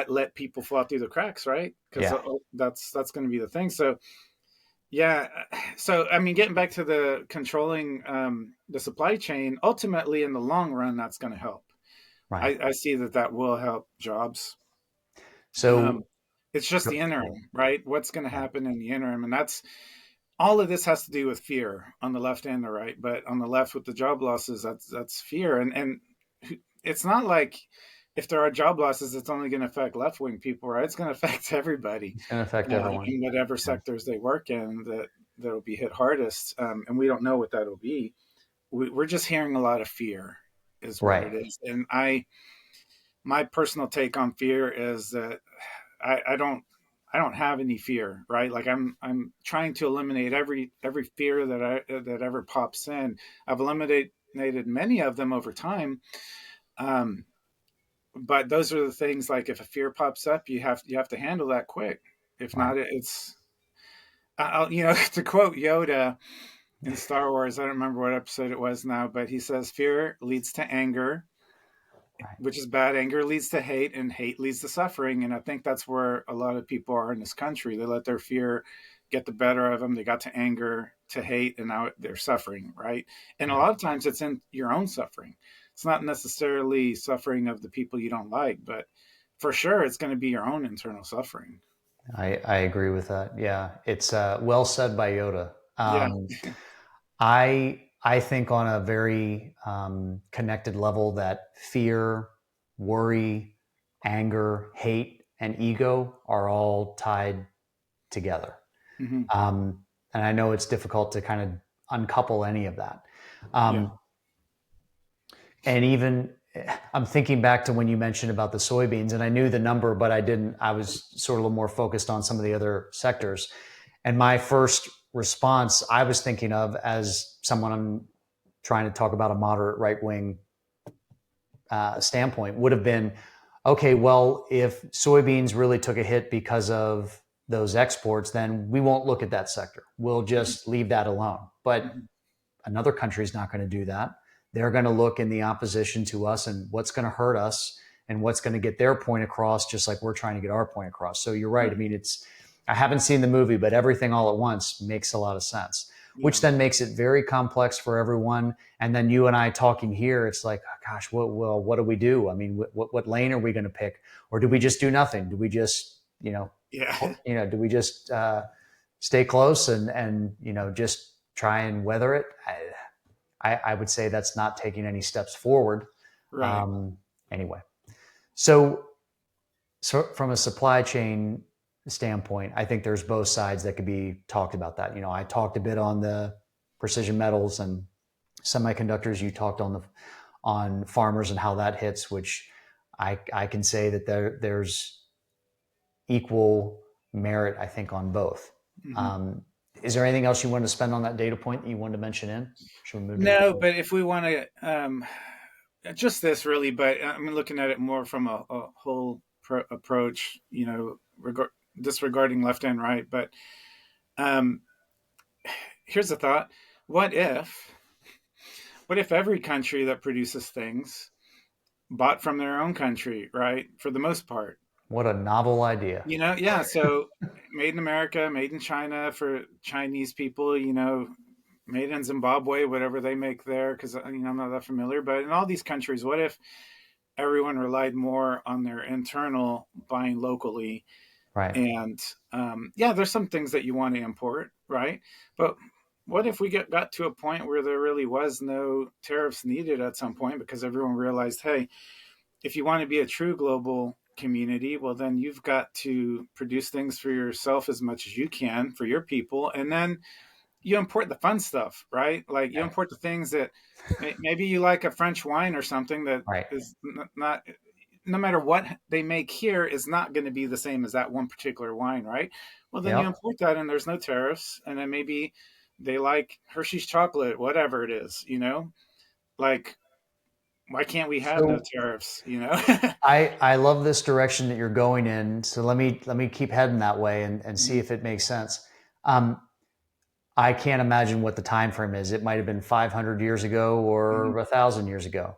let people fall through the cracks, right? Because Yeah. that's going to be the thing. So yeah, so I mean, getting back to the controlling the supply chain, ultimately in the long run, that's going to help. Right. I see that will help jobs. So, It's just the interim, right? What's going to yeah. happen in the interim, and that's all of this has to do with fear on the left and the right. But on the left with the job losses, that's fear, and it's not like if there are job losses, it's only going to affect left wing people, right? It's going to affect everybody It's going to affect everyone. in whatever Yeah. sectors they work in that'll be hit hardest, and we don't know what that'll be. We're just hearing a lot of fear, is what Right. it is, and my personal take on fear is that I don't have any fear, right? Like I'm trying to eliminate every fear that ever pops in. I've eliminated many of them over time. Um, but those are the things, like if a fear pops up, you have to handle that quick. If Right. not, it's to quote Yoda, in Star Wars. I don't remember what episode it was now, but he says fear leads to anger, Right. which is bad. Anger leads to hate, and hate leads to suffering. And I think that's where a lot of people are in this country. They let their fear get the better of them. They got to anger, to hate, and now they're suffering, right? And a Right. lot of times it's in your own suffering. It's not necessarily suffering of the people you don't like, but for sure it's going to be your own internal suffering. I agree with that. Yeah, it's well said by Yoda. Yeah. I think on a very connected level that fear, worry, anger, hate, and ego are all tied together. Hmm. And I know it's difficult to kind of uncouple any of that. Yeah. Um, and even I'm thinking back to when you mentioned about the soybeans, and I knew the number, but I didn't. I was sort of a little more focused on some of the other sectors. And my first response, I was thinking of as someone I'm trying to talk about a moderate right wing standpoint, would have been, okay, well, if soybeans really took a hit because of those exports, then we won't look at that sector. We'll Hmm. just leave that alone. But Hmm. another country is not going to do that. They're going to look in the opposition to us and what's going to hurt us and what's going to get their point across, just like we're trying to get our point across. So you're right. I Right. mean, I haven't seen the movie, but everything all at once makes a lot of sense, Yeah. which then makes it very complex for everyone. And then you and I talking here, it's like, oh, gosh, what do we do? I mean, what lane are we going to pick? Or do we just do nothing? Do we just, Yeah. do we just stay close and, just try and weather it? I would say that's not taking any steps forward. Right. Um, anyway, so from a supply chain standpoint, I think there's both sides that could be talked about that. I talked a bit on the precision metals and semiconductors. You talked on farmers and how that hits, which I can say that there's equal merit, I think, on both. Hmm. Um, is there anything else you wanted to spend on that data point that you wanted to mention in? Should we move to No, the but if we want to, just this really, but I'm looking at it more from a whole approach, disregarding left and right. But um, here's a thought: what if, what if every country that produces things bought from their own country, right? For the most part, what a novel idea. yeah. So made in America, made in China for Chinese people, made in Zimbabwe, whatever they make there, because I'm not that familiar. But in all these countries, what if everyone relied more on their internal buying locally? Right. And yeah, there's some things that you want to import, right? But what if we got to a point where there really was no tariffs needed at some point because everyone realized, hey, if you want to be a true global community, well, then you've got to produce things for yourself as much as you can for your people. And then you import the fun stuff, right? Like you Right. import the things that maybe you like a French wine or something that Right. is not, no matter what they make here, is not going to be the same as that one particular wine, right? Well, then you Yep. import that and there's no tariffs. And then maybe they like Hershey's chocolate, whatever it is, like, why can't we have no So tariffs? I love this direction that you're going in. So let me keep heading that way and see Mhm. if it makes sense. Um, I can't imagine what the time frame is. It might have been 500 years ago or Mhm. 1,000 years ago.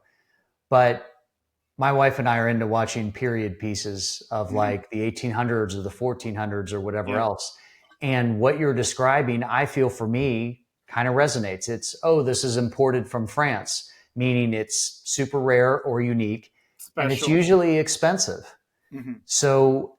But my wife and I are into watching period pieces of Mhm. like the 1800s or the 1400s or whatever Yeah. else. And what you're describing, I feel for me kind of resonates. It's, oh, this is imported from France, meaning it's super rare or unique, and it's Special. usually expensive. Hmm. So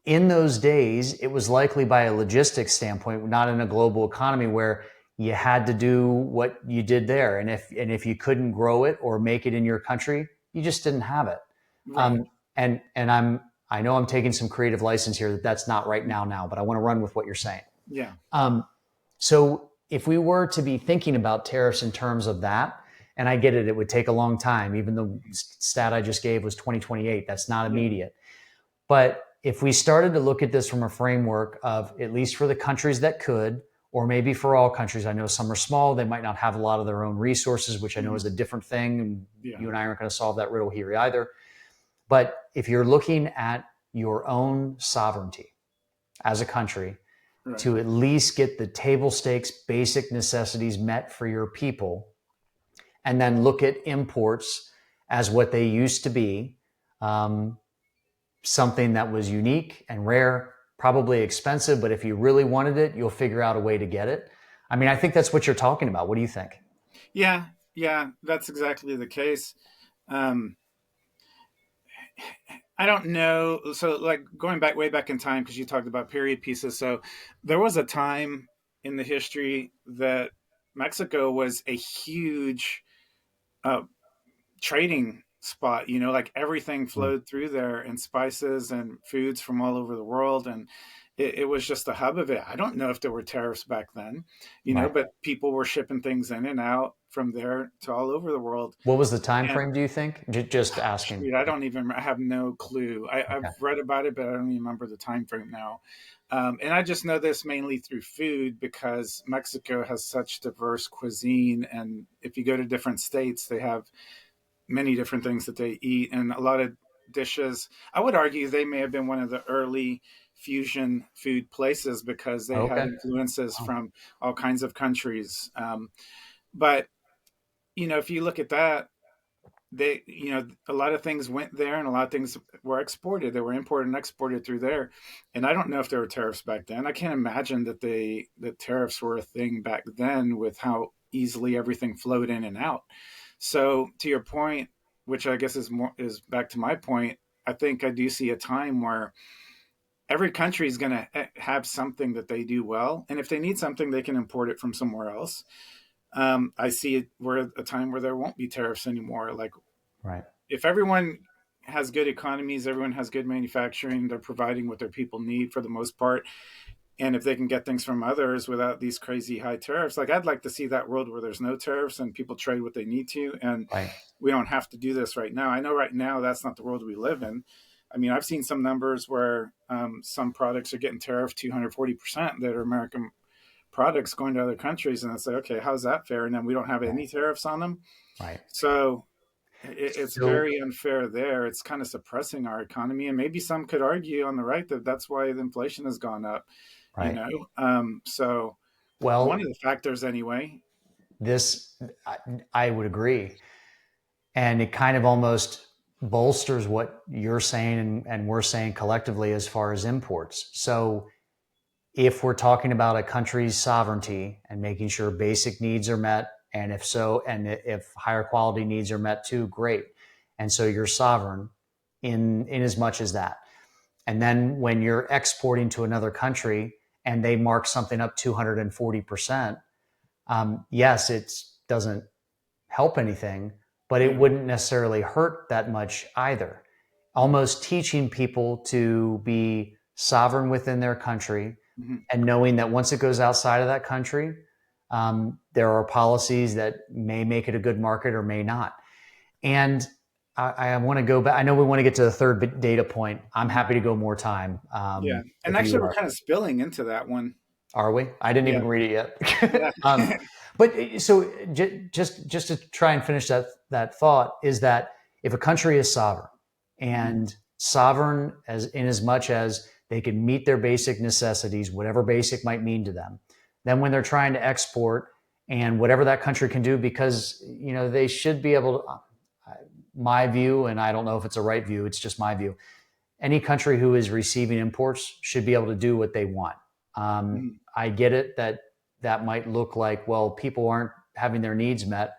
in those days, it was likely by a logistics standpoint, not in a global economy where you had to do what you did there. And if you couldn't grow it or make it in your country, you just didn't have it. Right. And I know I'm taking some creative license here that that's not right now, but I want to run with what you're saying. Yeah. Um, so if we were to be thinking about tariffs in terms of that, and I get it, it would take a long time. Even the stat I just gave was 2028. That's not Yeah. immediate. But if we started to look at this from a framework of at least for the countries that could, or maybe for all countries, I know some are small, they might not have a lot of their own resources, which I know Hmm. is a different thing. And Yeah. you and I aren't going to solve that riddle here either. But if you're looking at your own sovereignty as a country, Right. to at least get the table stakes basic necessities met for your people, and then look at imports as what they used to be, um, something that was unique and rare, probably expensive, but if you really wanted it, you'll figure out a way to get it. I mean, I think that's what you're talking about. What do you think? Yeah, yeah, that's exactly the case. Um, I don't know. So, like going back way back in time, because you talked about period pieces. So, there was a time in the history that Mexico was a huge uh, trading spot. You know, like everything Mm, flowed through there, and spices and foods from all over the world, and it was just the hub of it. I don't know if there were tariffs back then, right. but people were shipping things in and out from there to all over the world. What was the time And frame, do you think? Just asking. shoot, I don't even. I have no clue. I've Okay. read about it, but I don't even remember the time frame now. And I just know this mainly through food because Mexico has such diverse cuisine, and if you go to different states, they have many different things that they eat, and a lot of dishes. I would argue they may have been one of the early fusion food places because they had Okay. influences Oh, from all kinds of countries. But if you look at that, they a lot of things went there and a lot of things were exported. They were imported and exported through there, and I don't know if there were tariffs back then. I can't imagine that tariffs were a thing back then with how easily everything flowed in and out. So to your point, which I guess is back to my point, I think I do see a time where every country is going to have something that they do well, and if they need something they can import it from somewhere else. I see it where a time where there won't be tariffs anymore. Like right. if everyone has good economies, everyone has good manufacturing, they're providing what their people need for the most part. And if they can get things from others without these crazy high tariffs, like I'd like to see that world where there's no tariffs and people trade what they need to. And Right. we don't have to do this right now. I know right now that's not the world we live in. I mean, I've seen some numbers where some products are getting tariffed 240% that are American products going to other countries. And it's like, okay, how's that fair? And then we don't have Right. any tariffs on them. Right. So it's So, very unfair there. It's kind of suppressing our economy, and maybe some could argue on the right that that's why the inflation has gone up. You right. know, so one of Well, the factors, anyway. this, I, I would agree. And it kind of almost bolsters what you're saying and we're saying collectively as far as imports. So, if we're talking about a country's sovereignty and making sure basic needs are met, and if so, and if higher quality needs are met too, great. And so you're sovereign in as much as that. And then when you're exporting to another country and they mark something up 240%, yes, it doesn't help anything, but it Yeah. wouldn't necessarily hurt that much either. Mm-hmm. Almost teaching people to be sovereign within their country Mm-hmm. and knowing that once it goes outside of that country, there are policies that may make it a good market or may not. And I want to go back. I know we want to get to the third data point. I'm Mm-hmm. happy to go more time Yeah. And if actually, you we're are. kind of spilling into that one. Are we? I didn't Yeah. even read it Yeah. yet. But so just to try and finish that thought is that if a country is sovereign Mm-hmm. and sovereign as in as much as they can meet their basic necessities, whatever basic might mean to them, then when they're trying to export and whatever that country can do, because they should be able to. My view, and I don't know if it's a right view. It's just my view. Any country who is receiving imports should be able to do what they want. Mm-hmm. I get it that that might look like, well, people aren't having their needs met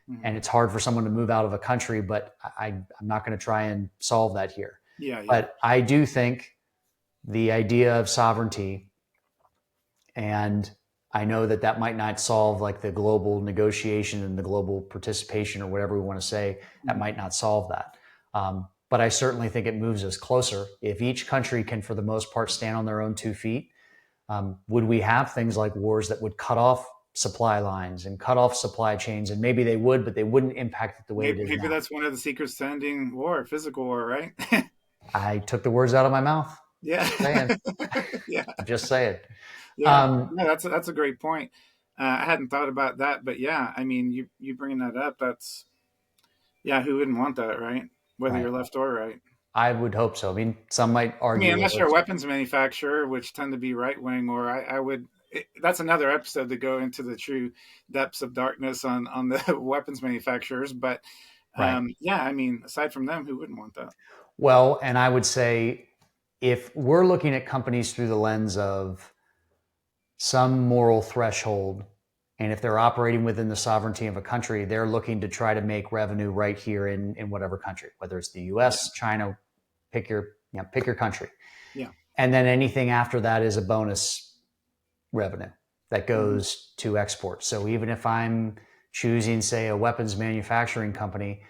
Mm-hmm. and it's hard for someone to move out of a country, but I'm not going to try and solve that here. Yeah. Yeah. But I do think the idea of sovereignty, and I know that that might not solve like the global negotiation and the global participation or whatever we want to say, that Mm-hmm. might not solve that. But I certainly think it moves us closer. If each country can, for the most part, stand on their own 2 feet, would we have things like wars that would cut off supply lines and cut off supply chains? And maybe they would, but they wouldn't impact it the way it is Maybe now. that's one of the secrets to ending war, physical war, right? I took the words out of my mouth. Yeah. Just saying. Yeah. Just saying. Yeah, Um, no, that's a great point. I hadn't thought about that, but yeah, I mean, you bringing that up, that's yeah, who wouldn't want that, right? Whether right. you're left or right. I would hope so. I mean, some might I mean, argue unless you're a weapons manufacturer, which tend to be right wing, or I would. That's another episode to go into the true depths of darkness on the weapons manufacturers. But right. yeah, I mean, aside from them, who wouldn't want that? Well, and I would say if we're looking at companies through the lens of some moral threshold, and if they're operating within the sovereignty of a country, they're looking to try to make revenue right here in whatever country, whether it's the Yeah, US, China, pick your country. yeah, And then anything after that is a bonus revenue that hmm goes to export. So even if I'm choosing, say, a weapons manufacturing company,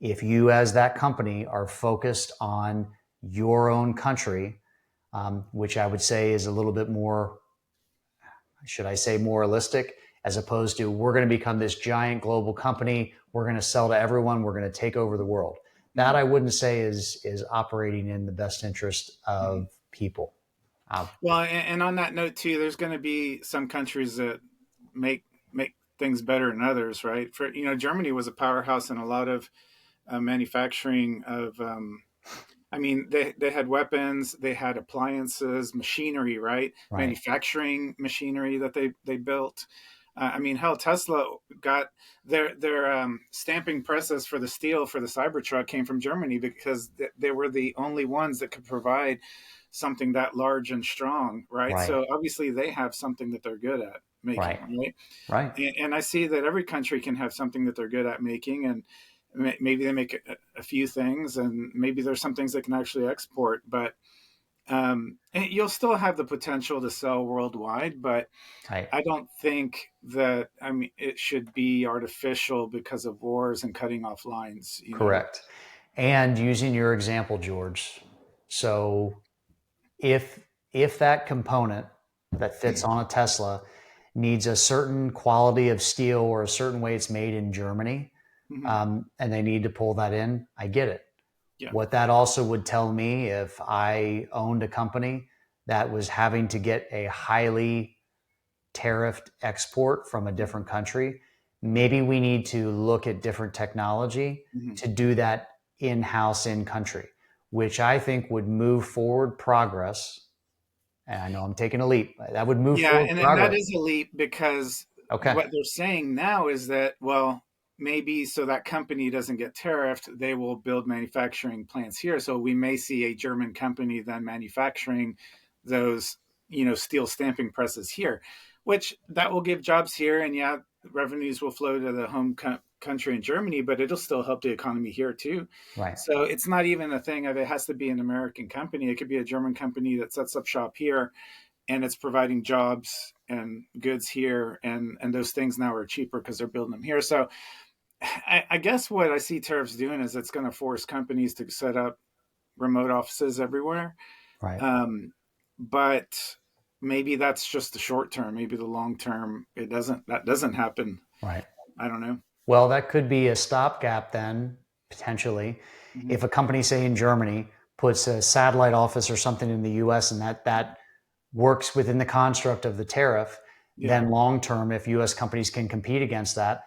if you as that company are focused on your own country, which I would say is a little bit more, should I say, moralistic, as opposed to we're going to become this giant global company, we're going to sell to everyone, we're going to take over the world. That hmm I wouldn't say is operating in the best interest hmm of people. Uh, Well, and on that note too, there's going to be some countries that make make things better than others, right? For Germany was a powerhouse in a lot of manufacturing of. I mean, they had weapons, they had appliances, machinery, right? right, Manufacturing machinery that they built. I mean, hell, Tesla got their stamping presses for the steel for the Cybertruck came from Germany because they were the only ones that could provide something that large and strong, right? right, So obviously they have something that they're good at right, making, right? right. And I see that every country can have something that they're good at making, and maybe they make a few things, and maybe there's some things they can actually export. But and you'll still have the potential to sell worldwide, but Right. I don't think that I mean it should be artificial because of wars and cutting off lines. Correct. And using your example, George. So if if that component that fits on a Tesla needs a certain quality of steel or a certain way it's made in Germany, Hmm. and they need to pull that in, I get it. Yeah. What that also would tell me if I owned a company that was having to get a highly tariffed export from a different country, maybe we need to look at different technology Hmm. to do that in house, in country, which I think would move forward progress. And I know I'm taking a leap. That would move Yeah, forward and that progress. is a leap because Okay. what they're saying now is that, well, maybe so that company doesn't get tariffed, they will build manufacturing plants here. So we may see a German company then manufacturing those, steel stamping presses here, which that will give jobs here. And yeah, revenues will flow to the home country in Germany, but it'll still help the economy here too. Right. So it's not even a thing of it has to be an American company. It could be a German company that sets up shop here and it's providing jobs and goods here, and those things now are cheaper because they're building them here. So I guess what I see tariffs doing is it's going to force companies to set up remote offices everywhere. Right. um, but maybe that's just the short term. Maybe the long term that doesn't happen. Right. I don't know. Well, that could be a stopgap then, potentially. Hmm. If a company, say in Germany, puts a satellite office or something in the US and that works within the construct of the tariff, Yeah, then long term, if US companies can compete against that,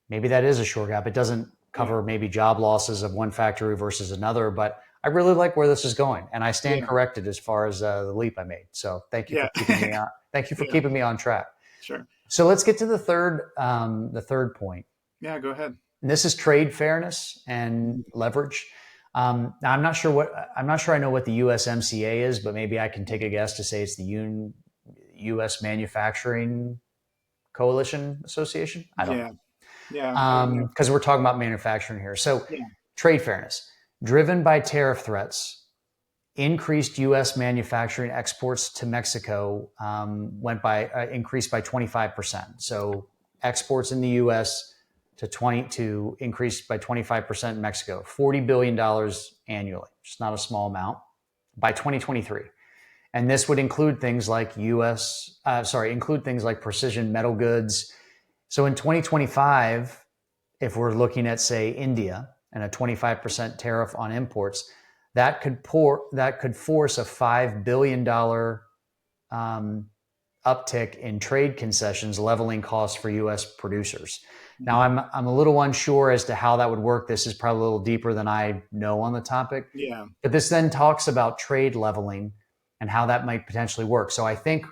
maybe that is a short gap. It doesn't yeah, cover maybe job losses of one factory versus another, but I really like where this is going, and I stand yeah, corrected as far as the leap I made. So thank you for yeah. keeping me on. Thank you for Yeah, keeping me on track. sure. So let's get to the third point. Yeah, go ahead. And this is trade fairness and leverage. Now I'm not sure I know what the USMCA is, but maybe I can take a guess to say it's the U.S. Manufacturing Coalition Association. I don't Yeah, know yeah, I don't know. because we're talking about manufacturing here. So Yeah. trade fairness, driven by tariff threats, increased U.S. manufacturing exports to Mexico increased by 25%. So exports in the U.S. to increase by 25% in Mexico, $40 billion annually, which is not a small amount by 2023. And this would include things like include things like precision metal goods. So in 2025, if we're looking at, say, India and a 25% tariff on imports, that could force a $5 billion um, uptick in trade concessions, leveling costs for U.S. producers. Now, I'm a little unsure as to how that would work. This is probably a little deeper than I know on the topic, Yeah. but this then talks about trade leveling and how that might potentially work. So I think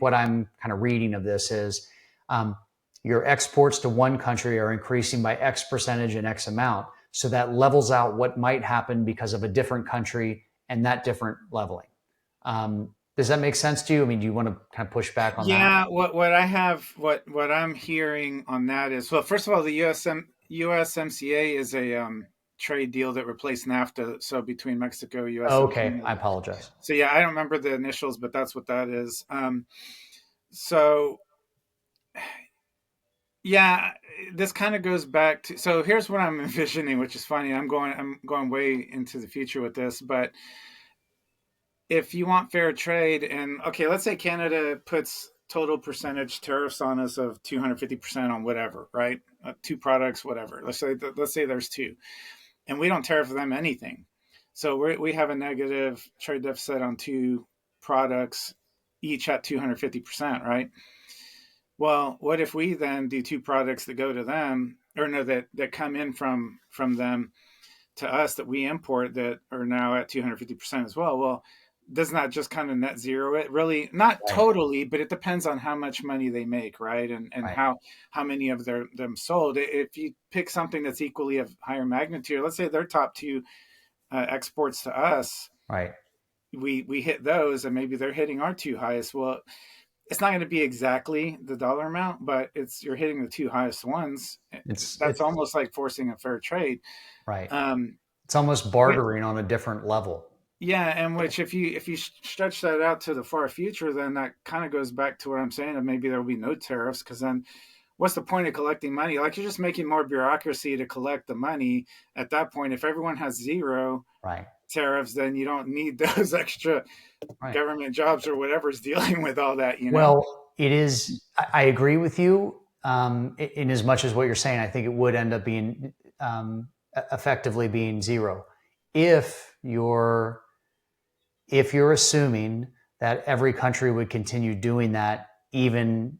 what I'm kind of reading of this is um, your exports to one country are increasing by X percentage and X amount. So that levels out what might happen because of a different country and that different leveling. Does that make sense to you? I mean, do you want to kind of push back on that? Yeah, what I'm hearing on that is, well, first of all, the USMCA is a trade deal that replaced NAFTA, so between Mexico, US, Oh, and okay, I Canada. apologize. So yeah, I don't remember the initials, but that's what that is. So yeah, this kind of goes back to, so here's what I'm envisioning, which is funny. I'm going way into the future with this, but if you want fair trade, and okay, let's say Canada puts total percentage tariffs on us of 250% on whatever, right? Two products, whatever. Let's say there's two, and we don't tariff them anything. So we have a negative trade deficit on two products, each at 250%, right? Well, what if we then do two products that go to them, or no, that come in from them to us, that we import, that are now at 250% as well? Well, doesn't that just kind of net zero it? Really, not Right, totally, but it depends on how much money they make, right? And right, how many of them sold. If you pick something that's equally of higher magnitude, let's say their top two exports to us, right. we hit those, and maybe they're hitting our two highest. Well, it's not going to be exactly the dollar amount, but it's, you're hitting the two highest ones. That's It's almost like forcing a fair trade. right. Um, It's almost bartering on a different level. Yeah, and which, if you stretch that out to the far future, then that kind of goes back to what I'm saying, and maybe there will be no tariffs, because then what's the point of collecting money? Like, you're just making more bureaucracy to collect the money. At that point, if everyone has zero Right, tariffs, then you don't need those extra right. government jobs or whatever's dealing with all that, you know? Well, it is. I agree with you. In as much as what you're saying, I think it would end up being effectively being zero if you're assuming that every country would continue doing that, even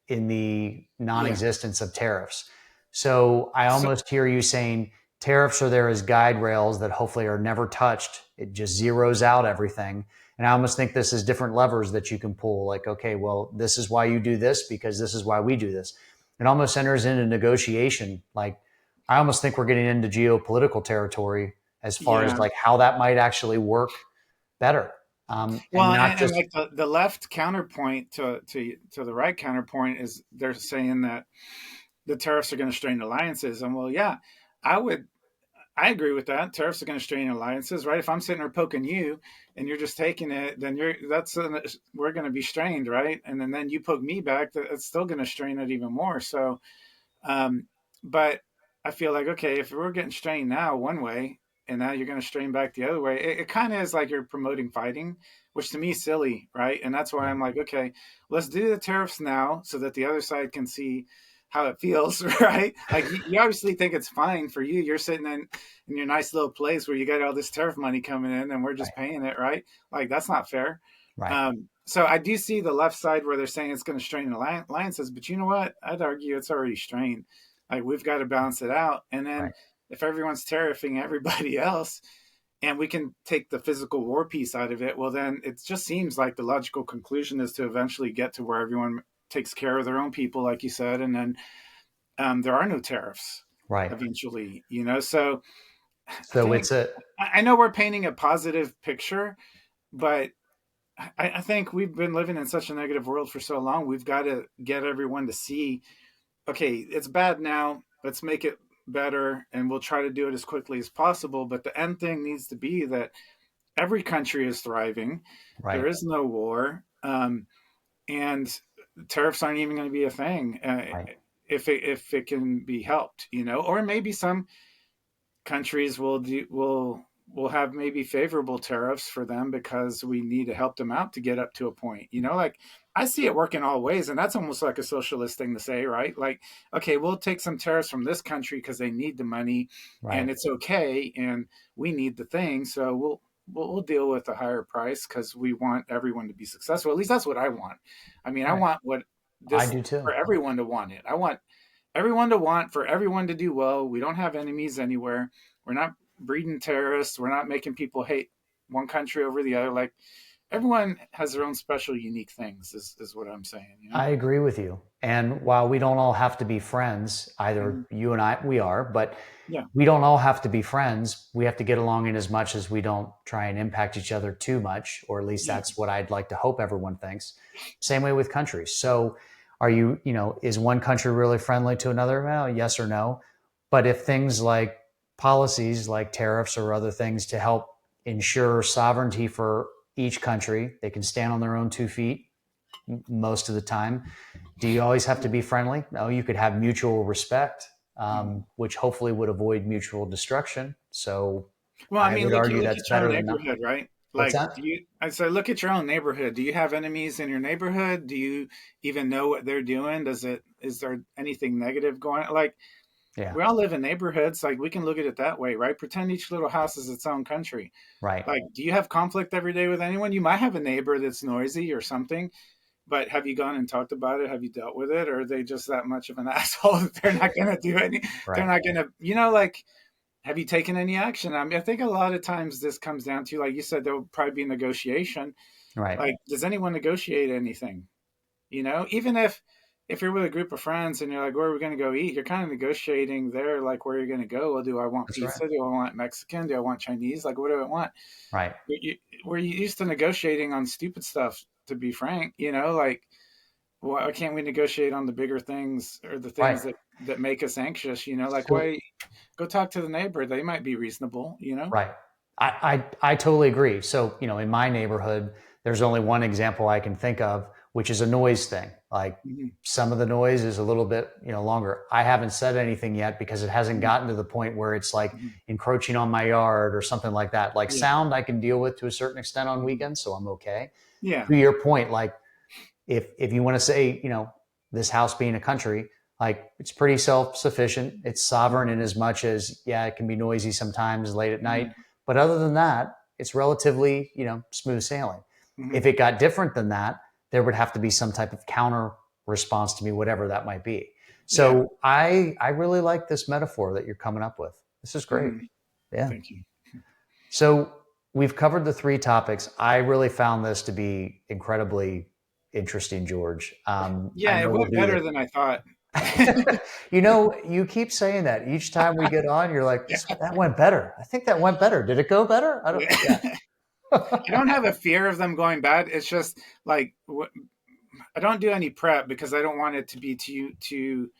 in the Yeah. non-existence of tariffs. So I So almost hear you saying tariffs are there as guide rails that hopefully are never touched. It just zeroes out everything. And I almost think this is different levers that you can pull. Like, okay, well, this is why you do this because this is why we do this. It almost enters into negotiation. Like, I almost think we're getting into geopolitical territory as far as yeah. like how that might actually work better, Well, and not and just like the left counterpoint to the right counterpoint is, they're saying that the tariffs are going to strain alliances. And well, yeah, I would I agree with that. Tariffs are going to strain alliances, right? If I'm sitting there poking you and you're just taking it, then we're going to be strained, right? And then you poke me back, that's still going to strain it even more. So, um, but I feel like, okay, if we're getting strained now one way, and now you're going to strain back the other way, it kind of is like you're promoting fighting, which to me is silly, right? And that's why I'm like, okay, let's do the tariffs now so that the other side can see how it feels, right? Like, you obviously think it's fine for you. You're sitting in your nice little place where you got all this tariff money coming in, and we're right, just paying it, right? Like, that's not fair. right, So I do see the left side where they're saying it's going to strain alliances, but you know what? I'd argue it's already strained. Like, we've got to balance it out, and then right, if everyone's tariffing everybody else, and we can take the physical war piece out of it, well, then it just seems like the logical conclusion is to eventually get to where everyone takes care of their own people, like you said, and then there are no tariffs right. eventually, you know? So I So think, it's a I know we're painting a positive picture, but I think we've been living in such a negative world for so long. We've got to get everyone to see, okay, it's bad now. Let's make it better, and we'll try to do it as quickly as possible. But the end thing needs to be that every country is thriving. There right, is no war, and tariffs aren't even going to be a thing, right, if it can be helped, you know. Or maybe some countries will have maybe favorable tariffs for them because we need to help them out to get up to a point, you know. Like, I see it working all ways, and that's almost like a socialist thing to say, right? Like, okay, we'll take some tariffs from this country because they need the money, and right, it's okay, and we need the thing, so we'll deal with a higher price because we want everyone to be successful. At least that's what I want. I mean, I right. want what I this do too. for everyone to want it. I want everyone to want, for everyone to do well. We don't have enemies anywhere. We're not breeding terrorists. We're not making people hate one country over the other. Like everyone has their own special, unique things. Is what I'm saying. You know? I agree with you. And while we don't all have to be friends, either Mhm. you and I, we are, but Yeah. we don't all have to be friends. We have to get along in as much as we don't try and impact each other too much, or at least Yeah. that's what I'd like to hope everyone thinks. Same way with countries. So, are you, is one country really friendly to another? Well, yes or no. But if things like policies like tariffs or other things to help ensure sovereignty for each country, they can stand on their own 2 feet most of the time. Do you always have to be friendly? No, you could have mutual respect, Mhm. which hopefully would avoid mutual destruction. So Well, I I mean, would look argue look that's at your own better than not. neighborhood, right? What's Like, that? do you? I say, look at your own neighborhood. Do you have enemies in your neighborhood? Do you even know what they're doing? Does it? Is there anything negative going on? Like, Yeah, we all live in neighborhoods. Like, we can look at it that way, right? Pretend each little house is its own country. right. Like, do you have conflict every day with anyone? You might have a neighbor that's noisy or something, but have you gone and talked about it? Have you dealt with it? Or are they just that much of an asshole that they're not going to do any? They're Right, not going to, like, have you taken any action? I mean, I think a lot of times this comes down to, like you said, there will probably be negotiation. right. Like, does anyone negotiate anything? Even if you're with a group of friends and you're like, where are we going to go eat? You're kind of negotiating there, like where you're going to go. Well, do I want That's right. pizza? Do I want Mexican? Do I want Chinese? Like, what do I want? Right. We're used to negotiating on stupid stuff, to be frank. Like, why can't we negotiate on the bigger things or the Right. things that make us anxious? Like, So why go talk to the neighbor? They might be reasonable. right. I totally agree. So, in my neighborhood, there's only one example I can think of, which is a noise thing. Like Mm-hmm. some of the noise is a little bit, longer. I haven't said anything yet because it hasn't Mm-hmm. gotten to the point where it's like Mm-hmm. encroaching on my yard or something like that. Like Yeah. sound, I can deal with to a certain extent on Mm-hmm. weekends, so I'm okay. Yeah. To your point, like if you want to say, this house being a country, like it's pretty self-sufficient. It's sovereign Mm-hmm. in as much as, yeah, it can be noisy sometimes late at night. Yeah. But other than that, it's relatively, smooth sailing. Mm-hmm. If it got different than that, there would have to be some type of counter response to me, whatever that might be. Yeah. So I really like this metaphor that you're coming up with. This is great. Mm-hmm. Yeah. Thank you. So we've covered the three topics. I really found this to be incredibly interesting, George. I Yeah, it know we'll went do better this. than I thought. You keep saying that each time we get on. You're like, Yeah. that went better. I think that went better. Did it go better? I don't. Yeah. Yeah. I don't have a fear of them going bad. It's just like I don't do any prep because I don't want it to be too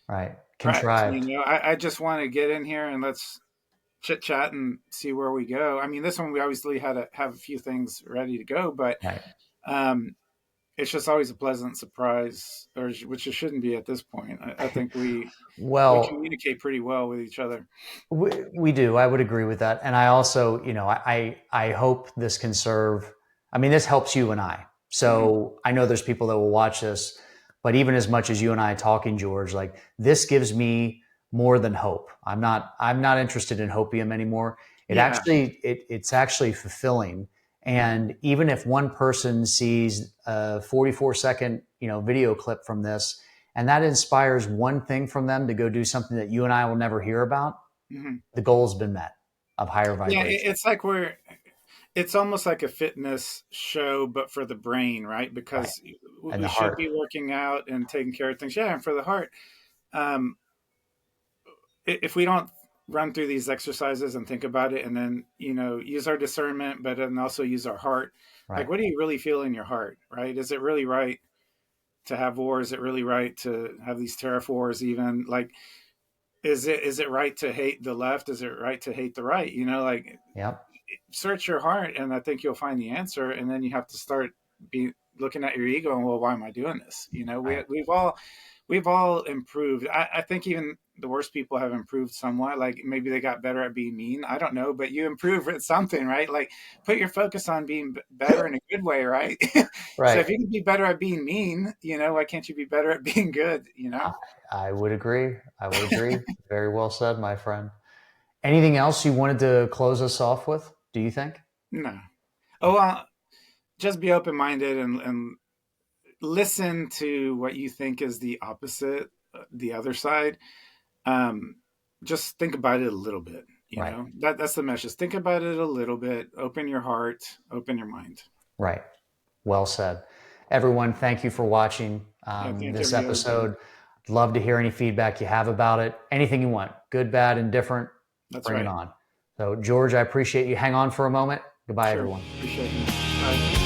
Right. prepped. Contrived. I just want to get in here and let's chit chat and see where we go. I mean, this one we obviously had to have a few things ready to go, but Right. um, it's just always a pleasant surprise, or which it shouldn't be at this point. I think we Well, communicate pretty well with each other. we do. I would agree with that. And I also, I hope this can serve. I mean, this helps you and I. Hmm. So I know there's people that will watch this, but even as much as you and I talking, George, like this gives me more than hope. I'm not interested in hopium anymore. Yeah. It's actually fulfilling. And even if one person sees a 44-second, video clip from this, and that inspires one thing from them to go do something that you and I will never hear about, Hmm. the goal's been met of higher Yeah, vibration. it's like it's almost like a fitness show, but for the brain, right? Right. Because And we the should heart. be working out and taking care of things. Yeah, and for the heart, um, if we don't run through these exercises and think about it, and then use our discernment, but then also use our heart. Like, Right. what do you really feel in your heart, right? Is it really right to have war? Is it really right to have these tariff wars? Even like, is it right to hate the left? Is it right to hate the right? Like, Yep. search your heart, and I think you'll find the answer. And then you have to start be looking at your ego and, well, why am I doing this? Right. We've all improved. I think even the worst people have improved somewhat. Like maybe they got better at being mean. I don't know, but you improve at something, right? Like put your focus on being better in a good way, right? So Right. if you can be better at being mean, why can't you be better at being good? I, I would agree. I would agree. Very well said, my friend. Anything else you wanted to close us off with? Do you think? No. Oh, just be open minded and listen to what you think is the opposite the other side. Um, just think about it a little bit. You Right. know, that's the message. Think about it a little bit. Open your heart. Open your mind. Right. Well said. Everyone, thank you for watching Yeah. Thank this everybody. episode. I'd love to hear any feedback you have about it. Anything you want, good, bad, indifferent, That's bring it right. on. So, George, I appreciate you. Hang on for a moment. Goodbye, Sure. everyone. Appreciate you. Bye.